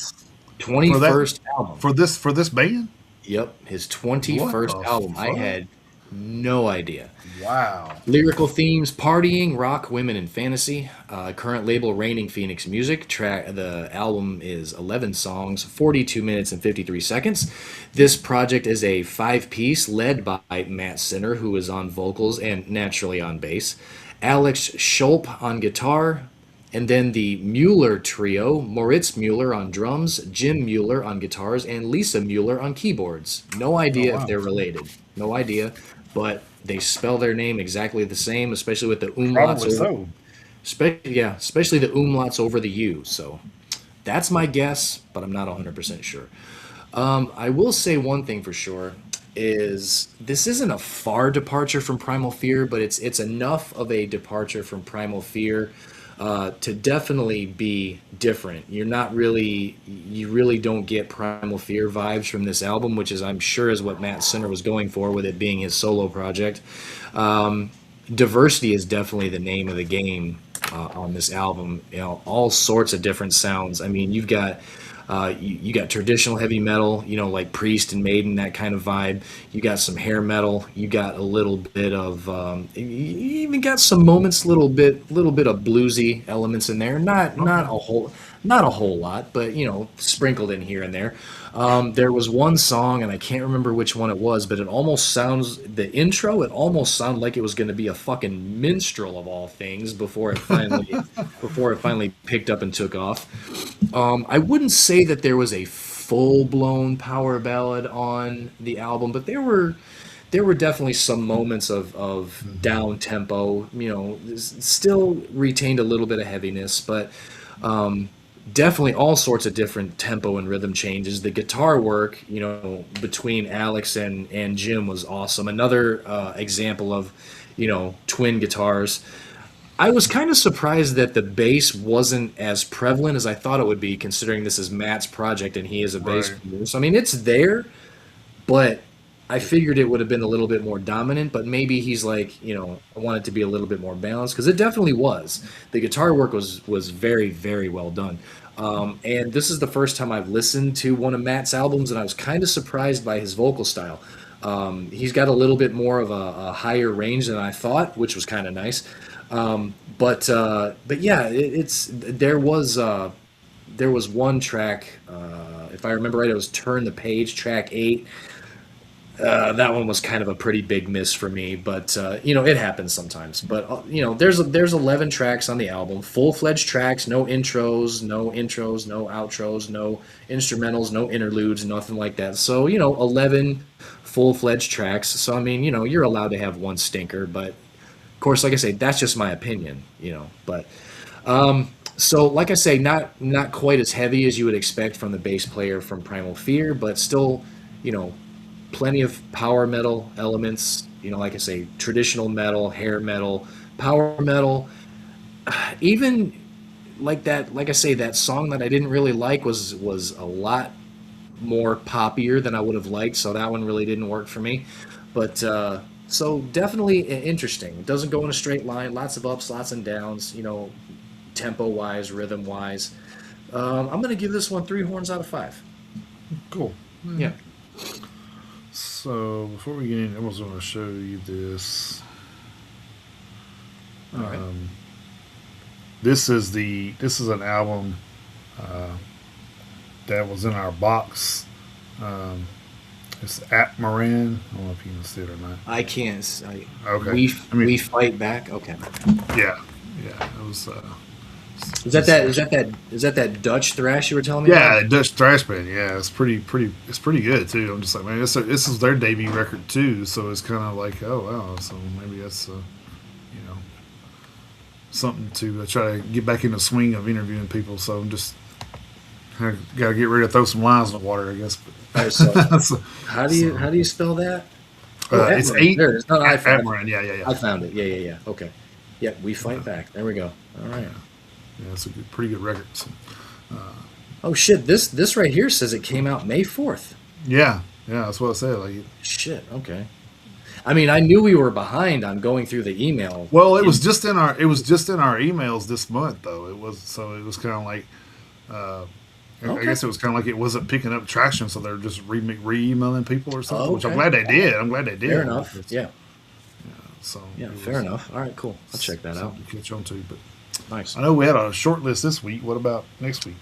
for that 21st album. for this band? Yep, his What 21st the album. I fuck? had no idea. Wow. Lyrical themes: partying, rock, women, and fantasy. Current label: Reigning Phoenix Music. The album is 11 songs, 42 minutes and 53 seconds. This project is a five-piece led by Matt Sinner, who is on vocals and naturally on bass, Alex Schulp on guitar, and then the Mueller trio: Moritz Mueller on drums, Jim Mueller on guitars, and Lisa Mueller on keyboards. No Oh idea if wow. they're related. No idea, but they spell their name exactly the same, especially with the umlauts Probably over. so. Yeah, especially the umlauts over the U. So that's my guess, but I'm not 100% sure. I will say one thing for sure is this isn't a far departure from Primal Fear, but it's enough of a departure from Primal Fear to definitely be different. You really don't get Primal Fear vibes from this album, which is I'm sure is what Matt Sinner was going for with it being his solo project. Diversity is definitely the name of the game on this album. All sorts of different sounds. I mean, you got traditional heavy metal, like Priest and Maiden, that kind of vibe. You got some hair metal. You got a little bit of, you even got some moments, little bit of bluesy elements in there. Okay. Not a whole lot, but sprinkled in here and there. There was one song, and I can't remember which one it was, but the intro, it almost sounded like it was going to be a fucking minstrel of all things before it finally picked up and took off. I wouldn't say that there was a full blown power ballad on the album, but there were definitely some moments of Hmm. down tempo. Still retained a little bit of heaviness, but definitely all sorts of different tempo and rhythm changes. The guitar work, between Alex and Jim was awesome. Another example of, twin guitars. I was kind of surprised that the bass wasn't as prevalent as I thought it would be, considering this is Matt's project and he is a bass Right. player. So I mean, it's there, but I figured it would have been a little bit more dominant. But maybe he's like, I want it to be a little bit more balanced because it definitely was. The guitar work was very very well done. And this is the first time I've listened to one of Matt's albums, and I was kind of surprised by his vocal style. He's got a little bit more of a higher range than I thought, which was kind of nice. But yeah, there was one track, if I remember right, it was "Turn the Page," track 8. That one was kind of a pretty big miss for me, but it happens sometimes. But there's 11 tracks on the album, full-fledged tracks, no intros, no outros, no instrumentals, no interludes, nothing like that. So 11 full-fledged tracks. So I mean, you're allowed to have one stinker, but of course, like I say, that's just my opinion. But so like I say, not quite as heavy as you would expect from the bass player from Primal Fear, but still, you know plenty of power metal elements. Like I say, traditional metal, hair metal, power metal. Even like that, like I say, that song that I didn't really like was a lot more poppier than I would have liked. So that one really didn't work for me. But so definitely interesting. It doesn't go in a straight line. Lots of ups, lots and downs. Tempo wise, rhythm wise. I'm gonna give this one 3 horns out of 5. Cool. Yeah. So before we get in, I was going to show you this. All right. This is an album that was in our box. It's at Moran. I don't know if you can see it or not. I can't. Okay. We fight back. Okay. Yeah, yeah. It was. Is that that Dutch thrash you were telling me Yeah, about? Dutch thrash band. Yeah, it's it's pretty good too. I'm just like, man, this is their debut record too. So it's kind of like, oh wow. So maybe that's something to try to get back in the swing of interviewing people. So I'm just got to get ready to throw some lines in the water, I guess. All right, so so, how do you spell that? Oh, it's Atmaran. eight There it is. No, I found it. Amaran. Yeah, yeah, yeah. I found it. Yeah. Okay. Yeah, we fight back. There we go. All right. Yeah, it's a pretty good record. So, Oh shit! This right here says it came out May 4th. yeah, that's what I said. Like, Shit. Okay. I mean, I knew we were behind on going through the email. well, it was just in our emails this month though. It was kind of like. I Okay. guess it was kind of like it wasn't picking up traction, so they're just re-emailing people or something. Which I'm Okay. glad they did. I'm glad they did. Fair enough. Because, Yeah. So Yeah. it Fair was enough. All right. Cool. I'll check that out. something to catch on to. But Nice. I know we had a short list this week. What about next week?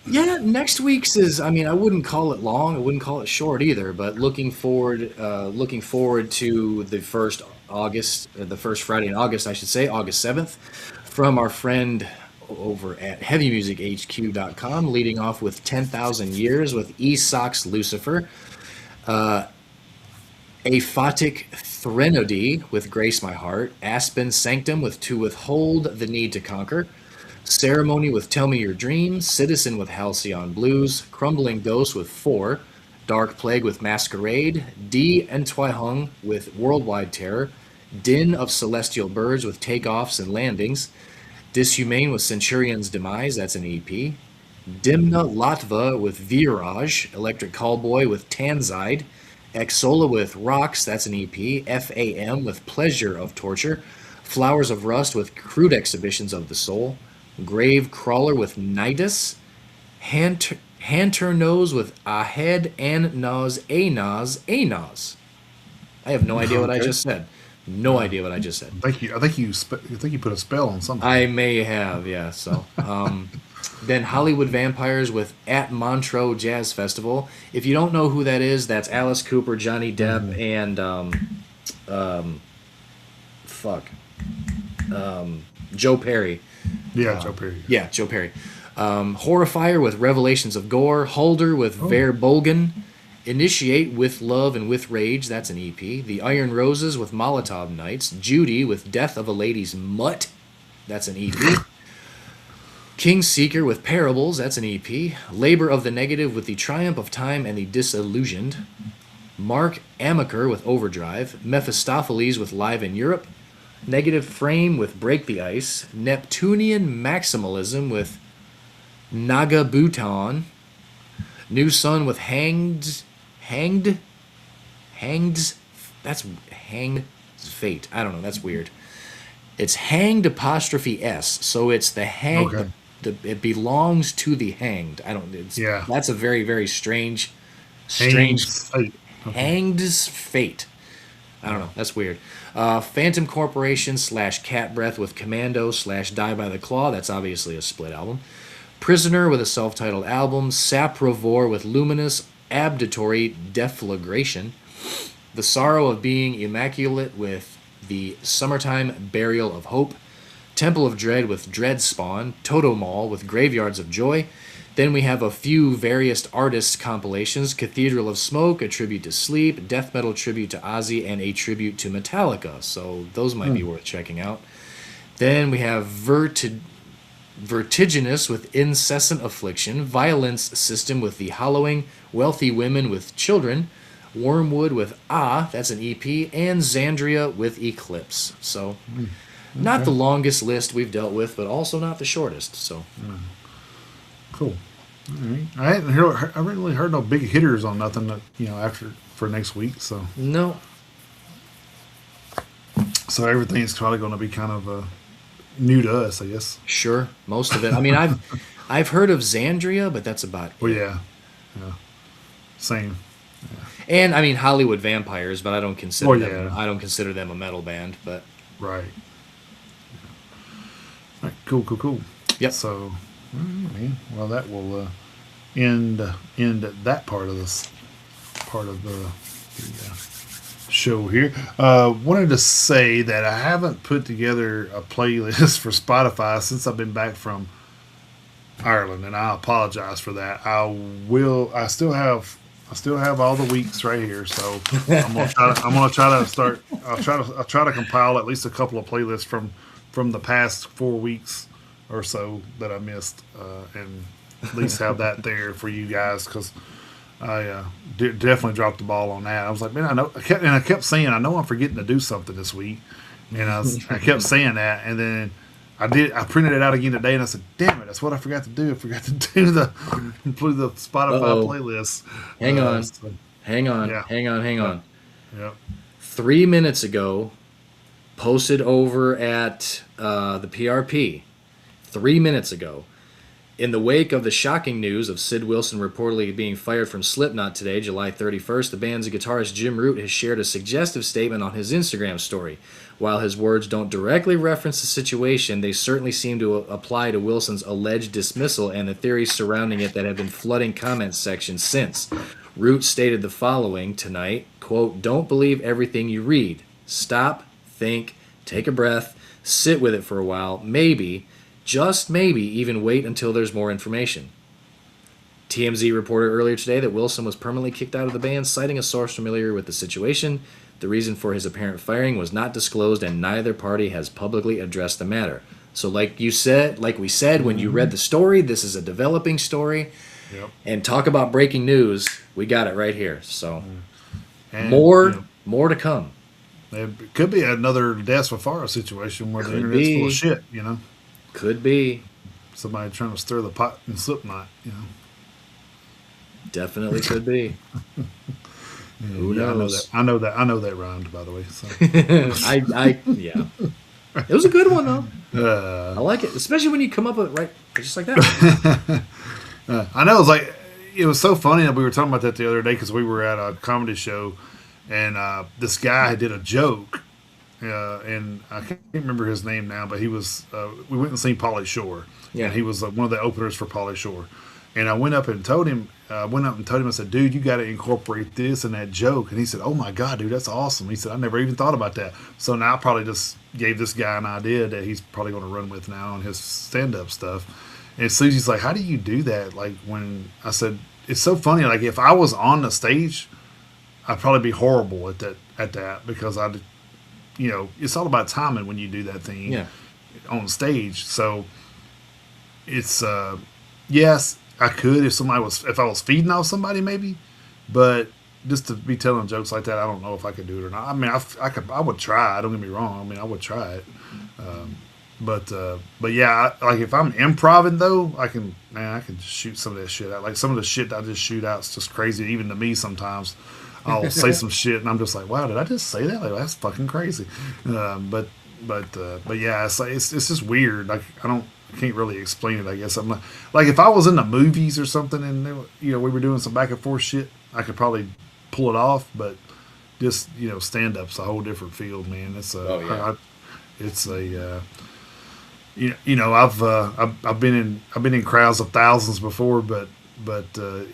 Yeah, next week's is. I mean, I wouldn't call it long. I wouldn't call it short either. But looking forward to the the first Friday in August, I should say, August 7th, from our friend over at HeavyMusicHQ.com, leading off with 10,000 Years with Esox Lucifer, Aphatic Threnody with Grace My Heart, Aspen Sanctum with To Withhold the Need to Conquer, Ceremony with Tell Me Your Dreams, Citizen with Halcyon Blues, Crumbling Ghost with Four, Dark Plague with Masquerade, D and Twihung with Worldwide Terror, Din of Celestial Birds with Takeoffs and Landings, Dishumane with Centurion's Demise, that's an EP, Dimna Latva with Viraj, Electric Callboy with Tanzide, Exola with Rocks, that's an EP, FAM with Pleasure of Torture, Flowers of Rust with Crude Exhibitions of the Soul, Grave Crawler with Nidus, Hanter Nose with Ahead and Naz, A Naz. I have no idea what I Okay. just said. No idea what I just said. I think you put a spell on something. I may have, yeah. So, then Hollywood Vampires with At Montreux Jazz Festival. If you don't know who that is, that's Alice Cooper, Johnny Depp, and fuck, Joe Perry. Yeah, Joe Perry. Yeah, Joe Perry. Horrifier with Revelations of Gore. Holder with Verbolgen. Initiate with Love and with Rage. That's an EP. The Iron Roses with Molotov Nights. Judy with Death of a Lady's Mutt. That's an EP. King Seeker with Parables. That's an EP. Labor of the Negative with The Triumph of Time and the Disillusioned. Mark Amaker with Overdrive. Mephistopheles with Live in Europe. Negative Frame with Break the Ice. Neptunian Maximalism with Naga Bhutan. New Sun with Hanged, that's Hanged Fate. I don't know, that's weird. It's Hanged apostrophe S, so it's the hang. Okay. It belongs to the hanged. I don't. Yeah. That's a very very strange, Haynes Fate. Okay. Hanged's Fate. I don't know. That's weird. Phantom Corporation / Cat Breath with Commando / Die by the Claw. That's obviously a split album. Prisoner with a self-titled album. Saprovore with Luminous Abditory Deflagration. The Sorrow of Being Immaculate with the Summertime Burial of Hope, Temple of Dread with Dread Spawn, Toto Mall with Graveyards of Joy. Then we have a few various artists compilations: Cathedral of Smoke, a tribute to Sleep, Death Metal tribute to Ozzy, and a tribute to Metallica. So those might be worth checking out. Then we have Vertiginous with Incessant Affliction, Violence System with The Hollowing, Wealthy Women with Children, Wormwood with that's an EP, and Xandria with Eclipse. So, not the longest list we've dealt with, but also not the shortest. So, Cool. All right. I hadn't really heard no big hitters on nothing that, after for next week. no, So everything's probably going to be kind of new to us, I guess. sure, most of it. I mean, I've heard of Xandria, but that's about Well, it. yeah, same. And I mean Hollywood Vampires, but I don't consider Well, them. yeah. I don't consider them a metal band. But Right. All right. Cool. yep, So, all right, man. Well, that will end that part of the show here. Wanted to say that I haven't put together a playlist for Spotify since I've been back from Ireland, and I apologize for that. I will. I still have all the weeks right here, so I'm gonna try to start. I'll try to compile at least a couple of playlists from the past 4 weeks or so that I missed, and at least have that there for you guys, because I definitely dropped the ball on that. I was like, man, I kept saying, I know I'm forgetting to do something this week, and I kept saying that, and then I printed it out again today, and I said, damn it, that's what I forgot to do. I forgot to include the Spotify Uh-oh. playlist. hang on, So, hang on, yeah. hang on, hang on. Yep. 3 minutes ago, posted over at the PRP. 3 minutes ago. In the wake of the shocking news of Sid Wilson reportedly being fired from Slipknot today, July 31st, the band's guitarist Jim Root has shared a suggestive statement on his Instagram story. While his words don't directly reference the situation, they certainly seem to apply to Wilson's alleged dismissal and the theories surrounding it that have been flooding comment sections since. Root stated the following tonight, quote, "Don't believe everything you read. Stop, think, take a breath, sit with it for a while, maybe, just maybe even wait until there's more information." TMZ reported earlier today that Wilson was permanently kicked out of the band, citing a source familiar with the situation. The reason for his apparent firing was not disclosed, and neither party has publicly addressed the matter. So like we said when you read the story, this is a developing story. Yep. And talk about breaking news, we got it right here. So And, more to come. it could be another Death Fafara situation where the Could internet's full be. of shit. Could be. Somebody trying to stir the pot in Slipknot. Definitely could be. Who Yeah, knows? I know that rhymed, by the way. So. Yeah. It was a good one though. Uh, I like it, especially when you come up with it right just like that. I know it was so funny that we were talking about that the other day because we were at a comedy show, and this guy did a joke, and I can't remember his name now, but he was we went and seen Pauly Shore, Yeah. and he was one of the openers for Pauly Shore, and I went up and told him, I said, dude, you got to incorporate this in that joke, and he said, oh my god, dude, that's awesome. He said, I never even thought about that. So now I probably just gave this guy an idea that he's probably going to run with now on his stand-up stuff. And Susie's like, how do you do that? Like, when I said, it's so funny. Like, if I was on the stage, I'd probably be horrible at that because it's all about timing when you do that thing Yeah. on stage. So it's, yes, I could if I was feeding off somebody maybe, but just to be telling jokes like that, I don't know if I could do it or not. I mean, I would try. Don't get me wrong. I mean, I would try it. But yeah, like if I'm improvising though, I can just shoot some of that shit out. Like some of the shit I just shoot out is just crazy, even to me sometimes. I'll say some shit and I'm just like, wow, did I just say that? Like that's fucking crazy. But yeah, it's just weird. Like I can't really explain it. I guess I'm like if I was in the movies or something and we were doing some back and forth shit, I could probably pull it off. But just stand up's a whole different field, man. It's I've been in crowds of thousands before, but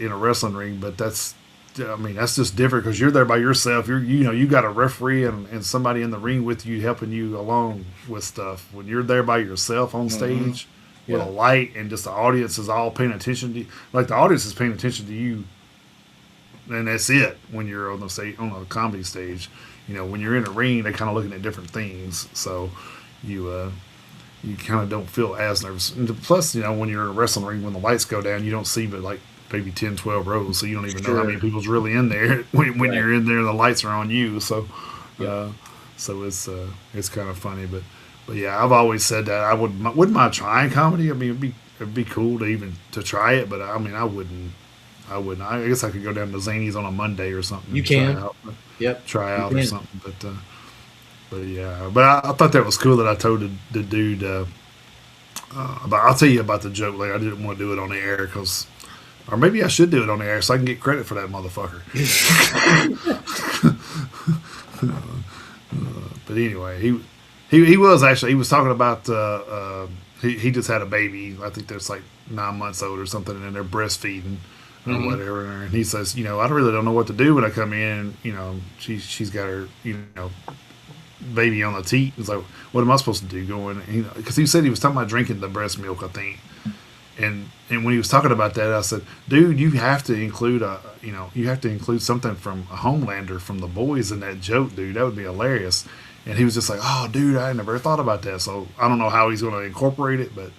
in a wrestling ring, but that's I mean, that's just different because you're there by yourself. You got a referee and somebody in the ring with you helping you along with stuff. When you're there by yourself on Mm-hmm. stage with a Yeah, light and just the audience is all paying attention to you, like the audience is paying attention to you, and that's it. When you're on the stage on a comedy stage, when you're in a ring, they're kind of looking at different things. So you you kind of don't feel as nervous. And plus, when you're in a wrestling ring, when the lights go down, you don't see but like maybe 10, 12 rows. So you don't even know how many sure. people's really in there when Right. you're in there and the lights are on you. Yep. Uh, so it's kind of funny. But yeah, I've always said that I wouldn't mind trying comedy. I mean, it'd be cool to even to try it. But I mean, I wouldn't. I wouldn't. I guess I could go down to Zany's on a Monday or something You and try can. out, Yep. try You out or can. something. But yeah, but I thought that was cool that I told the dude. But I'll tell you about the joke later. I didn't want to do it on the air because, or maybe I should do it on the air so I can get credit for that motherfucker. But anyway, he was actually he was talking about he just had a baby. I think that's like 9 months old or something, and they're breastfeeding or Hmm. whatever. And he says, I really don't know what to do when I come in. She's got her baby on the teat. It's like, what am I supposed to do? Going, because he said he was talking about drinking the breast milk, I think. And when he was talking about that, I said, dude, you have to include something from a Homelander from the boys in that joke, dude. That would be hilarious. And he was just like, oh, dude, I never thought about that. So I don't know how he's going to incorporate it, but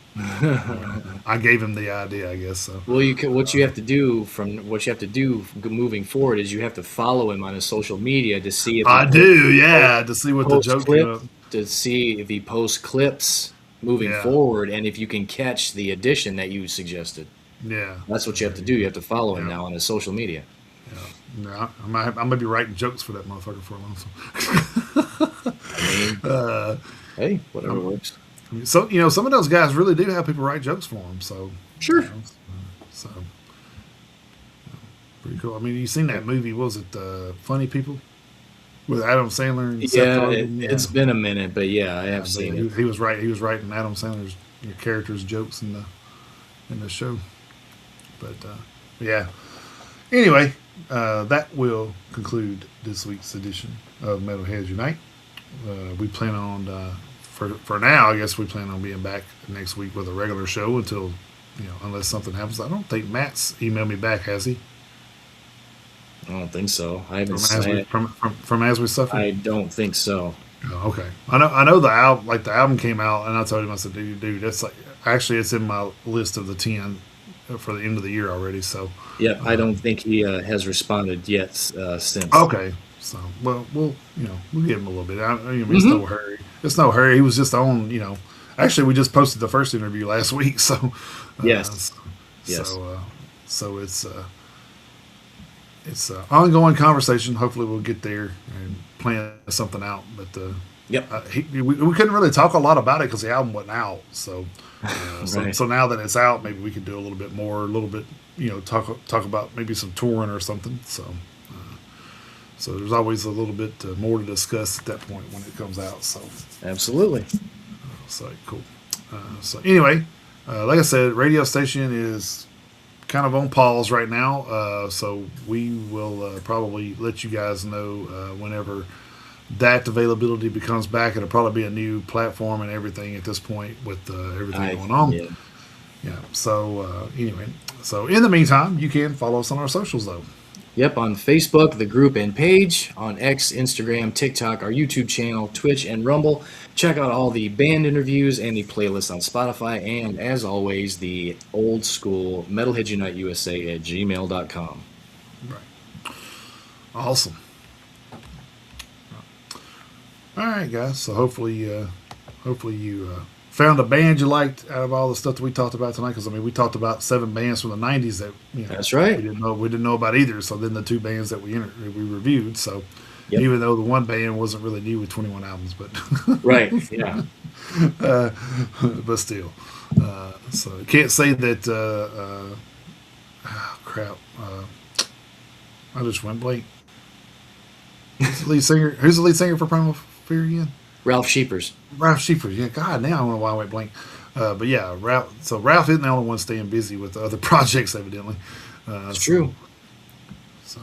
I gave him the idea, I guess. So Well, what you have to do moving forward is you have to follow him on his social media to see if he I do, yeah, to see what the posts joke came clips, up. to see if he posts clips moving Yeah, forward, and if you can catch the addition that you suggested. yeah, That's what you yeah, have to do. You have to follow him yeah. now on his social media. No, I might be writing jokes for that motherfucker for a long I mean, time. hey, whatever works. So some of those guys really do have people write jokes for them. So Sure. so pretty cool. I mean, you seen that movie? What was it Funny People with Adam Sandler and Seth Yeah, Rogen? Yeah, it's been a minute, but yeah, I yeah. have But seen it. he was right. He was writing Adam Sandler's characters' jokes in the show. But yeah. Anyway, that will conclude this week's edition of Metalheads Unite. We plan on for now. I guess we plan on being back next week with a regular show until unless something happens. I don't think Matt's emailed me back, has he? I don't think so. I haven't From as we seen it. from as we suffer. I don't think so. Oh, okay. I know the album came out, and I told him, I said, dude, that's like actually it's in my list of the 10 for the end of the year already. So Yep, I don't think he has responded yet since. okay. So well, we'll give him a little bit. It's Hmm. no hurry. It's no hurry. He was just on. Actually, we just posted the first interview last week. So Yes, so yes. it's an ongoing conversation. Hopefully, we'll get there and plan something out. But Yep. we couldn't really talk a lot about it because the album wasn't out. So, Right. so now that it's out, maybe we could do a little bit more, a little bit, talk about maybe some touring or something. So there's always a little bit more to discuss at that point when it comes out. Absolutely. So cool. So anyway, like I said, radio station is kind of on pause right now. So we will probably let you guys know whenever that availability becomes back. It'll probably be a new platform and everything at this point with everything going on. Yeah. Yeah. So anyway, so in the meantime, you can follow us on our socials though. Yep, on Facebook, the group and page, on X, Instagram, TikTok, our YouTube channel, Twitch, and Rumble. Check out all the band interviews and the playlist on Spotify, and as always, the old school Metalhead Unite USA at gmail.com. Right. Awesome. All right, guys. So hopefully you found a band you liked out of all the stuff that we talked about tonight. Because we talked about 7 bands from the '90s that That's we right. didn't know about either. So then the 2 bands that we reviewed. So Yep. even though the one band wasn't really new with 21 albums, but Right. Yeah. uh, but still, so can't say that. Crap. I just went blank. Who's the lead singer? Who's the lead singer for Primal Fear again? Ralph Sheepers. Ralph Sheepers. Yeah, God, now I don't know why I went blank. But yeah, Ralph. So Ralph isn't the only one staying busy with the other projects, evidently. It's So, true. So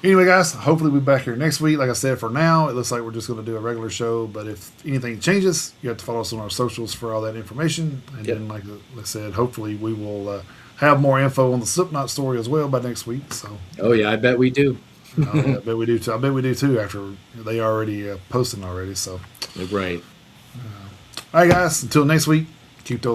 anyway, guys, hopefully we'll be back here next week. Like I said, for now, it looks like we're just going to do a regular show. But if anything changes, you have to follow us on our socials for all that information. And Yep. then, like I said, hopefully we will have more info on the Slipknot story as well by next week. So, Oh yeah, I bet we do. I bet we do too. I bet we do too after they already posting already. So, Right. all right, guys, until next week, keep those